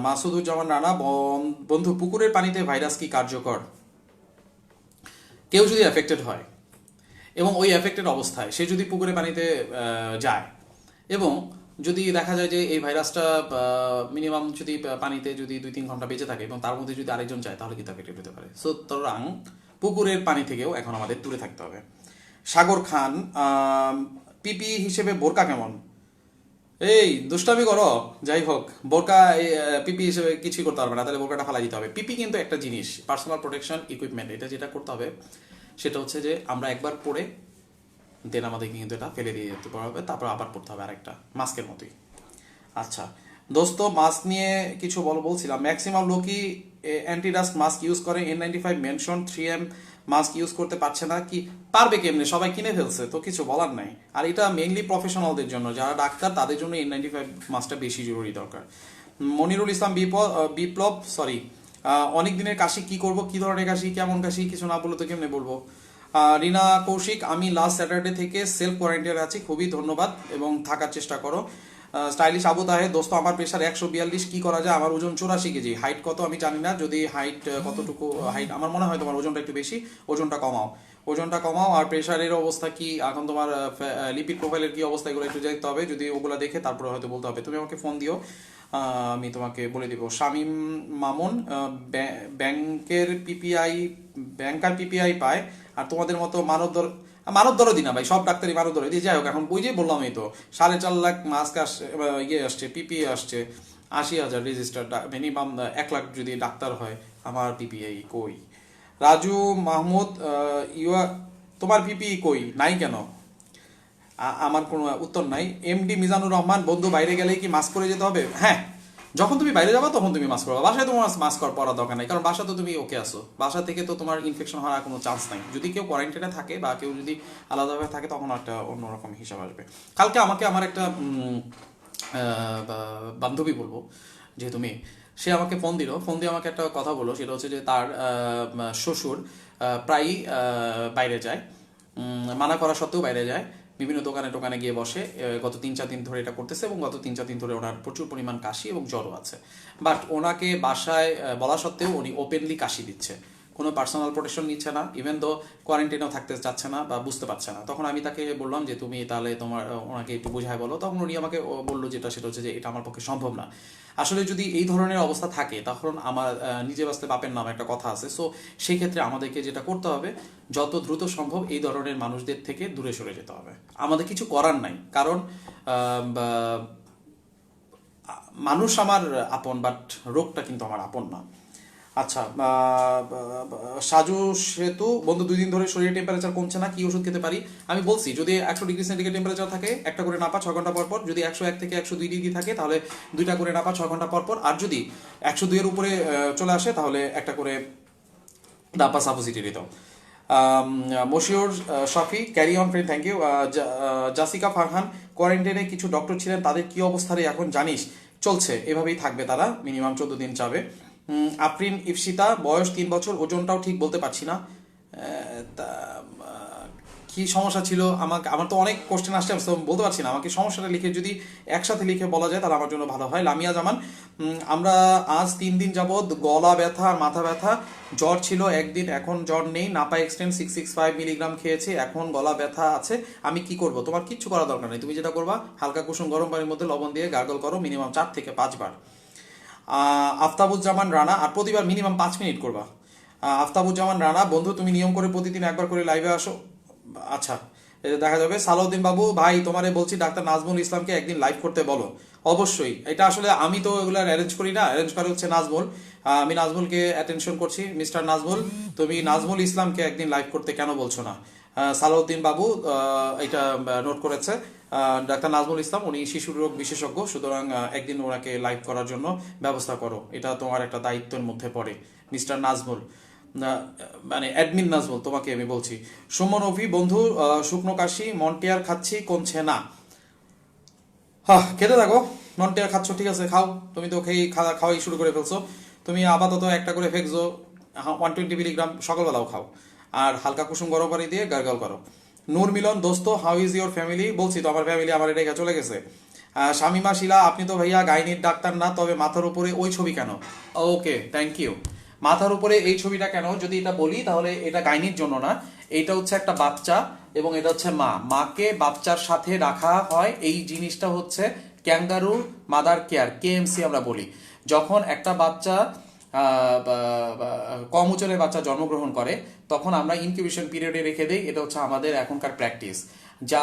মাসুদুজ্জামান রানা, বন্ধু পুকুরের পানিতে ভাইরাস কি কার্যকর? কেউ যদি এফেক্টেড হয় এবং ওই এফেক্টেড অবস্থায় সে যদি পুকুরে পানিতে যায়, এবং যদি দেখা যায় যে এই ভাইরাসটা মিনিমাম যদি পানিতে যদি 2-3 ঘন্টা বেঁচে থাকে এবং তার মধ্যে যদি আরেকজন যায়, তাহলে কিন্তু এফেক্টেড হতে পারে। সো সুতরাং পুকুরের পানি থেকেও এখন আমাদের দূরে থাকতে হবে। সাগর খান, পিপি হিসেবে বোরকা কেমন? এই দুষ্টামি করো, যাই হোক, বোরকা পিপি হিসেবে কিছুই করতে পারবে না, তাহলে বোরকাটা ফালাই দিতে হবে। পিপি কিন্তু একটা জিনিস, পার্সোনাল প্রোটেকশন ইকুইপমেন্ট, এটা যেটা করতে হবে সেটা হচ্ছে যে আমরা একবার পরে দেন আমাদেরকে কিন্তু এটা ফেলে দিয়ে যেতে হবে, তারপর আবার পড়তে হবে আরেকটা, মাস্কের মতোই। আচ্ছা দোস্ত, মাস্ক নিয়ে কিছু বলছিলাম। ম্যাক্সিমাম লোকই অ্যান্টি ডাস্ট মাস্ক ইউজ করে, N95 mention 3M mask use করতে পারছে না, কি পারবে কেমনে? সবাই কিনে ফেলছে, তো কিছু বলার নাই। আর এটা মেইনলি প্রফেশনালদের জন্য, যারা ডাক্তার তাদের জন্য N95 মাস্কটা বেশি জরুরি দরকার। মনিরুল ইসলাম বিপ্লব, সরি, অনেক দিনের কাশি, কি করব? কি ধরনের কাশি, কেমন কাশি, কিছু না বলে তো কেমনে বলবো? রিনা কৌশিক, আমি লাস্ট স্যাটারডে থেকে সেলফ কোয়ারেন্টাইনে আছি, খুবই ধন্যবাদ এবং থাকার চেষ্টা করো। স্টাইলিশ আবু তাহের, দোস্ত আমার প্রেশার 142, কি করা যায়? আমার ওজন 84 কেজি, হাইট কত আমি জানি না, যদি হাইট কতটুকু হাইট, আমার মনে হয় তোমার ওজনটা একটু বেশি, ওজনটা কমাও। আর প্রেশারের অবস্থা কি এখন, তোমার লিপিড প্রোফাইলের কি অবস্থা, এগুলো একটু দেখতে হবে, যদি ওগুলো দেখে তারপরে হয়তো বলতে হবে। তুমি আমাকে ফোন দিও, আমি তোমাকে বলে দিব। শামীম মামুন, ব্যাংকার পিপিআই পায়, আর তোমাদের মতো মানব দরদি না ভাই, সব ডাক্তারই মানব দরদি। যাই হোক, এখন ওই যে বললাম, এই তো 4.5 লাখ মাস্ক আসছে, পিপিআই আসছে, 80,000 রেজিস্টার, মিনিমাম 1 লাখ যদি ডাক্তার হয়, আমার পিপিআই কই? রাজু মাহমুদ, তোমার পিপিই কই, নাই কেন? আমার কোনো উত্তর নাই। এমডি মিজানুর রহমান, বন্ধু বাইরে গেলে কি মাস্ক পরে যেতে হবে? হ্যাঁ, যখন তুমি বাইরে যাবা তখন তুমি মাস্ক পরবা, বাসায় তোমার মাস্ক পরার দরকার নাই, কারণ বাসা তো তুমি ওকে আসো, বাসা থেকে তো তোমার ইনফেকশন হওয়ার কোনো চান্স নাই। যদি কেউ কোয়ারেন্টাইনে থাকে বা কেউ যদি আলাদাভাবে থাকে, তখন একটা অন্যরকম হিসাব আসবে। কালকে আমাকে আমার একটা বান্ধবী বলবো, যেহেতু মেয়ে, সে আমাকে ফোন দিয়ে আমাকে একটা কথা বললো, সেটা হচ্ছে যে তার শ্বশুর প্রায়ই বাইরে যায়, মানা করা সত্ত্বেও বাইরে যায়, বিভিন্ন দোকানে গিয়ে বসে, গত 3-4 দিন ধরে এটা করতেছে, এবং গত 3-4 দিন ধরে ওনার প্রচুর পরিমাণ কাশি এবং জ্বরও আছে। বাট ওনাকে বাসায় বলা সত্ত্বেও উনি ওপেনলি কাশি দিচ্ছে, কোনো পার্সোনাল প্রোটেকশন নিচ্ছে না, ইভেন দো কোয়ারেন্টাইনেও থাকতে চাচ্ছে না বা বুঝতে পারছে না। তখন আমি তাকে বললাম যে তুমি তাহলে ওনাকে একটু বোঝায় বলো। তখন উনি আমাকে বললো সেটা হচ্ছে যে এটা আমার পক্ষে সম্ভব না। আসলে যদি এই ধরনের অবস্থা থাকে, তখন আমার নিজে বাঁচতে বাপের নাম একটা কথা আছে। সো সেই ক্ষেত্রে আমাদেরকে যেটা করতে হবে, যত দ্রুত সম্ভব এই ধরনের মানুষদের থেকে দূরে সরে যেতে হবে। আমাদের কিছু করার নাই, কারণ মানুষ আমার আপন, বাট রোগটা কিন্তু আমার আপন না। আচ্ছা, সাজু সেতু, বন্ধু 2 দিন ধরে শরীরের টেম্পারেচার কমছে না, কি ওষুধ খেতে পারি? আমি বলছি, যদি 100 ডিগ্রি সেন্টিগ্রেড টেম্পারেচার থাকে, একটা করে নাপা 6 ঘন্টা পর পর। যদি 101 থেকে 102 ডিগ্রি থাকে, তাহলে 2টা করে নাপা 6 ঘন্টা পর পর। আর যদি 102 এর উপরে চলে আসে, তাহলে একটা করে নাপা সাপোজিটরি দাও। Moshiur Shafi, carry on friend, thank you. Jasika Farhan, কোয়ারেন্টাইনে কিছু ডক্টর ছিলেন, তাদের কি অবস্থারে এখন জানিস? চলছে, এভাবেই থাকবে তারা, মিনিমাম 14 দিন যাবে। আফরিন ইফসিতা, বয়স 3 বছর, ওজনটাও ঠিক বলতে পারছি না। কি সমস্যা ছিল? আমার তো অনেক কোশ্চেন আসছে, বলতে পারছি না। আমাকে সমস্যাটা লিখে যদি একসাথে লিখে বলা যায়, তাহলে আমার জন্য ভালো হয়। লামিয়া জামান, আমরা আজ 3 দিন যাবৎ গলা ব্যথা আর মাথা ব্যথা, জ্বর ছিল একদিন, এখন জ্বর নেই, নাপা এক্সটেন্ড 665 মিলিগ্রাম খেয়েছি, এখন গলা ব্যথা আছে, আমি কি করব? তোমার কিচ্ছু করার দরকার নেই। তুমি যেটা করবা, হালকা কুসুম গরম পানির মধ্যে লবণ দিয়ে গার্গল করো, মিনিমাম 4 থেকে 5 বার। আফতাবুজ্জামান রানা, আর প্রতিবার মিনিমাম 5 মিনিট করবা। আফতাবুজ্জামান রানা, বন্ধু তুমি নিয়ম করে প্রতিদিন একবার করে লাইভে আসো। আচ্ছা, এই যে দেখা যাবে। সালাউদ্দিন বাবু ভাই, তোমারে বলছি ডাক্তার নাজমুল ইসলামকে একদিন লাইভ করতে বলো। অবশ্যই, এটা আসলে আমি তো এগুলো অ্যারেঞ্জ করি না, অ্যারেঞ্জ করে হচ্ছে নাজমুল। আমি নাজমুলকে অ্যাটেনশন করছি, মিস্টার নাজমুল, তুমি নাজমুল ইসলামকে একদিন লাইভ করতে কেন বলছো না? সালাউদ্দিন বাবু এটা নোট করেছে। ডাক্তার নাজমুল ইসলাম উনি শিশু রোগ বিশেষজ্ঞ, সুতরাং একদিন ওনাকে লাইভ করার জন্য ব্যবস্থা করো, এটা তোমার একটা দায়িত্বের মধ্যে পড়ে মিস্টার নাজমুল। মানে অ্যাডমিন নাজমুল, তোমাকে আমি বলছি। সুমন অভি বন্ধু, শুকনো কাশি মন্টিয়ার খাচ্ছি, কমছে না। হ্যাঁ, খেতে থাকো। ননটেরা খাচ্ছ, ঠিক আছে, খাও। তুমি তো খেয়ে খাওয়াই শুরু করে ফেলছো। তুমি আপাতত একটা করে ফেকজো 120 মিলিগ্রাম সকালবেলাও খাও, আর হালকা কুসুম গরম পানি দিয়ে গার্গল করো। নূর মিলন দোস্ত, হাউ ইজ ইউর ফ্যামিলি? বলছি তো আমার ফ্যামিলি আমার রেখে চলে গেছে। শামিমা শিলা, আপনি তো ভাইয়া গাইনির ডাক্তার না, তবে মাথার উপরে ওই ছবি কেন? ওকে, থ্যাংক ইউ। মাথার উপরে এই ছবিটা কেন যদি এটা বলি, তাহলে এটা গাইনির জন্য না, এটা হচ্ছে একটা বাচ্চা এবং এটা হচ্ছে মা, মাকে বাচ্চার সাথে রাখা হয়। এই জিনিসটা হচ্ছে ক্যাঙ্গারু মাদার কেয়ার, কেএমসি আমরা বলি। যখন একটা বাচ্চা কম ওজনের বাচ্চা জন্মগ্রহণ করে, তখন আমরা ইনকিউবেশন পিরিয়ডে রেখে দেই। এটা হচ্ছে আমাদের এখনকার প্র্যাকটিস। যা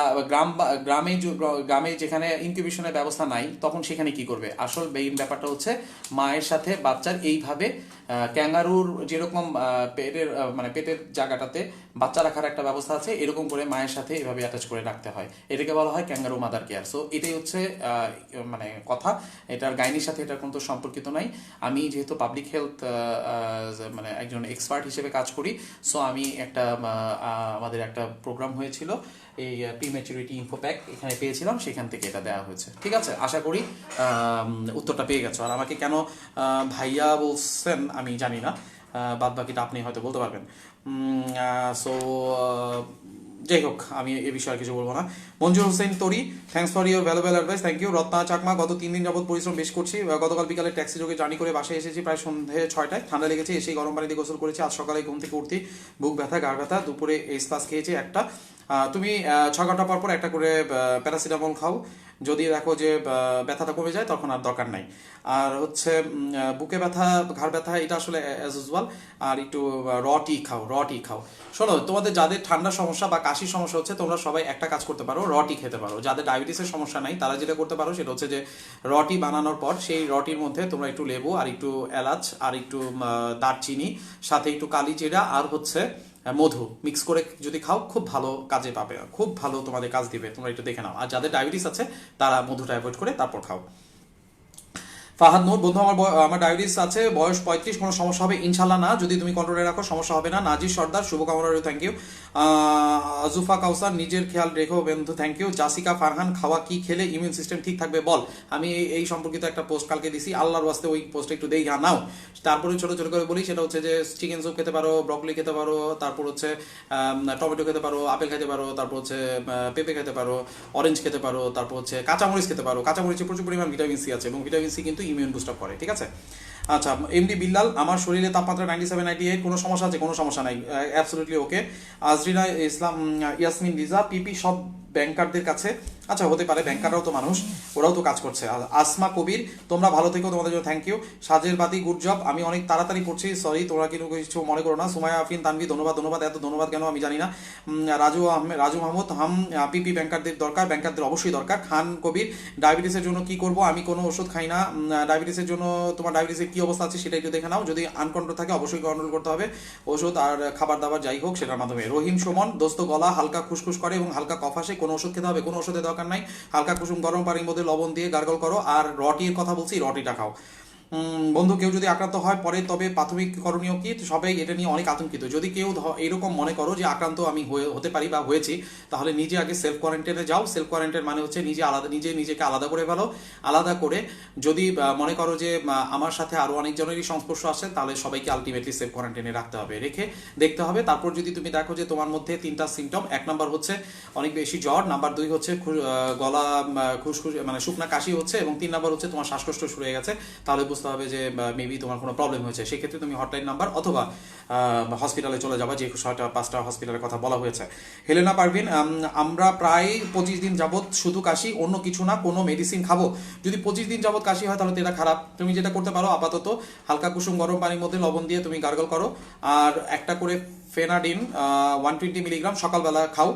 গ্রামে যেখানে ইনকিউবেশনের ব্যবস্থা নাই, তখন সেখানে কি করবে? আসল মেইন ব্যাপারটা হচ্ছে মায়ের সাথে বাচ্চার এইভাবে ক্যাঙ্গারুর যেরকম পেটের মানে পেটের জায়গাটাতে বাচ্চা রাখার একটা ব্যবস্থা আছে, এরকম করে মায়ের সাথে এভাবে অ্যাটাচ করে রাখতে হয়। এটাকে বলা হয় ক্যাঙ্গারু মাদার কেয়ার। সো এটাই হচ্ছে মানে কথা। এটার গাইনির সাথে এটার কোনো তো সম্পর্কিত নাই। আমি যেহেতু পাবলিক হেলথ মানে একজন এক্সপার্ট হিসেবে কাজ করি, সো আমি একটা আমাদের একটা প্রোগ্রাম হয়েছিল, এই প্রিম্যাচুরিটি ইনফো প্যাক এখানে পেয়েছিলাম, সেখান থেকে এটা দেওয়া হয়েছে। ঠিক আছে, আশা করি উত্তরটা পেয়ে গেছো। আর আমাকে কেন ভাইয়া বলছেন আমি জানি না, বাদ বাকিটা আপনি হয়তো বলতে পারবেন। সো যাই হোক, আমি এ বিষয়ে কিছু বলবো না। Manjur Hossain Tori, thanks for your valuable advice, thank you. Ratna Chakma, গত 3 দিন যাবত পরিশ্রম বেশ করছি। গতকাল বিকালে ট্যাক্সি যোগে জার্নি করে বাসায় এসেছি প্রায় সন্ধে 6টায়। ঠান্ডা লেগেছে, এসেই গরম পানি দিয়ে গোসল করেছি। আজ সকালে ঘুম থেকে উঠতে বুক ব্যথা, ঘাড় ব্যথা। দুপুরে এস প্লাস খেয়েছি একটা। তুমি 6 ঘন্টা পর পর একটা করে প্যারাসিটামল খাও, যদি দেখো যে ব্যথাটা কমে যায় তখন আর দরকার নাই। আর হচ্ছে বুকে ব্যথা, ঘাড় ব্যথা, এটা আসলে অ্যাজ ইউজুয়াল। আর একটু র টি খাও। শোনো, তোমাদের যাদের ঠান্ডার সমস্যা বা কাশির সমস্যা হচ্ছে, তোমরা সবাই একটা কাজ করতে পারো, র টি খেতে পারো। যাদের ডায়াবেটিসের সমস্যা নাই, তারা যেটা করতে পারো সেটা হচ্ছে যে র টি বানানোর পর সেই র টির মধ্যে তোমরা একটু লেবু আর একটু এলাচ আর একটু দারচিনি, সাথে একটু কালি জিরা আর হচ্ছে মধু মিক্স করে যদি খাও, খুব ভালো কাজে পাবে, খুব ভালো তোমাদের কাজ দিবে। তোমরা একটু দেখে নাও। আর যাদের ডায়াবেটিস আছে তারা মধুটা অ্যাভয়েড করে তারপর খাও। ফাহাদ নূর, বন্ধু আমার ডায়াবেটিস আছে, বয়স 35, কোনো সমস্যা হবে ইনশাল্লাহ না, যদি তুমি কন্ট্রোলে রাখো সমস্যা হবে না। নাজির সর্দার, শুভকামনা রইল, থ্যাংক ইউ। আজুফা কাউসার, নিজের খেয়াল রেখো বন্ধু, থ্যাংক ইউ। জাসিকা ফারহান, খাওয়া কি খেলে ইমিউন সিস্টেম ঠিক থাকবে বল? আমি এই সম্পর্কিত একটা পোস্ট কালকে দিছি, আল্লাহর ওয়াস্তে ওই পোস্টটা একটু দেই নাও। তারপরে ছোট ছোট করে বলি, সেটা হচ্ছে যে চিকেন স্যুপ খেতে পারো, ব্রকলি খেতে পারো, তারপর হচ্ছে টমেটো খেতে পারো, আপেল খেতে পারো, তারপর হচ্ছে পেঁপে খেতে পারো, অরেঞ্জ খেতে পারো, তারপর হচ্ছে কাঁচামরিচ খেতে পারো। কাঁচামরিচে প্রচুর পরিমাণ ভিটামিন সি আছে এবং ভিটামিন সি কিন্তু ইমিউন বুস্ট আপ করে। ঠিক আছে। আচ্ছা, এমডি বিল্লাল, আমার শরীরে তাপমাত্রা 97-98, কোনো সমস্যা আছে? কোনো সমস্যা নাই, অ্যাবসলিউটলি ওকে। আজরিনা ইসলাম, ইয়াসমিন লিজা, পিপি সব ব্যাংকারদের কাছে। আচ্ছা, হতে পারে, ব্যাংকাররাও তো মানুষ, ওরাও তো কাজ করছে। আসমা কবির, তোমরা ভালো থেকো, তোমাদের জন্য থ্যাংক ইউ। সাজের বাতি, গুড জব। আমি অনেক তাড়াতাড়ি পড়ছি, সরি, তোমরা কিন্তু কিছু মনে করো না। সুমায়া আফরিন তানভি, ধন্যবাদ। এত ধন্যবাদ কেন আমি জানি না। রাজু মাহমুদ, পিপি ব্যাংকারদের দরকার, ব্যাংকারদের অবশ্যই দরকার। খান কবির, ডায়াবেটিসের জন্য কি করব? আমি কোনো ওষুধ খাই না। ডায়াবেটিসের জন্য তোমার ডায়াবেটিসের কি অবস্থা আছে সেটা একটু দেখে নাও, যদি আনকন্ট্রোল থাকে অবশ্যই কন্ট্রোল করতে হবে, ওষুধ আর খাবার দাবার যাই হোক সেটার মাধ্যমে। রহিম সুমন, দোস্ত গলা হালকা খুসখুস করে এবং হালকা কফ আসে, কোনো ওষুধ খেতে হবে? কোনো ওষুধের দরকার নাই, হালকা কুসুম গরম পানির মধ্যে লবণ দিয়ে গার্গল করো। আর র টির কথা বলছি, র টিটা খাও। বন্ধু, কেউ যদি আক্রান্ত হয় পরে, তবে প্রাথমিক করণীয় কি? সবাই এটা নিয়ে অনেক আতঙ্কিত। যদি কেউ এরকম মনে করো যে আক্রান্ত আমি হতে পারি বা হয়েছি, তাহলে নিজে আগে সেলফ কোয়ারেন্টাইনে যাও। সেলফ কোয়ারেন্টাইন মানে হচ্ছে নিজেকে আলাদা করে ফেলো। আলাদা করে যদি মনে করো যে আমার সাথে আরো অনেকজনেরই সংস্পর্শ আসে, তাহলে সবাইকে আলটিমেটলি সেলফ কোয়ারেন্টাইনে রাখতে হবে, রেখে দেখতে হবে। তারপর যদি তুমি দেখো যে তোমার মধ্যে 3টা সিমটম, 1 নাম্বার হচ্ছে অনেক বেশি জ্বর, নাম্বার 2 হচ্ছে গলা খুসখুস মানে শুকনা কাশি হচ্ছে, এবং 3 নাম্বার হচ্ছে তোমার শ্বাসকষ্ট শুরু হয়ে গেছে, তাহলে বুঝতে হবে যে মেবি তোমার কোনো প্রবলেম হয়েছে। সেক্ষেত্রে তুমি হটলাইন নাম্বার অথবা হসপিটালে চলে যাবা, যে 6টা-5টা হসপিটালের কথা বলা হয়েছে। হেলেনা পারভিন, আমরা প্রায় 25 দিন যাবৎ শুধু কাশি, অন্য কিছু না, কোনো মেডিসিন খাবো? যদি 25 দিন যাবৎ কাশি হয় তাহলে তো এটা খারাপ। তুমি যেটা করতে পারো, আপাতত হালকা কুসুম গরম পানির মধ্যে লবণ দিয়ে তুমি গার্গল করো, আর একটা করে ফেনাডিন 120 মিলিগ্রাম সকালবেলা খাও।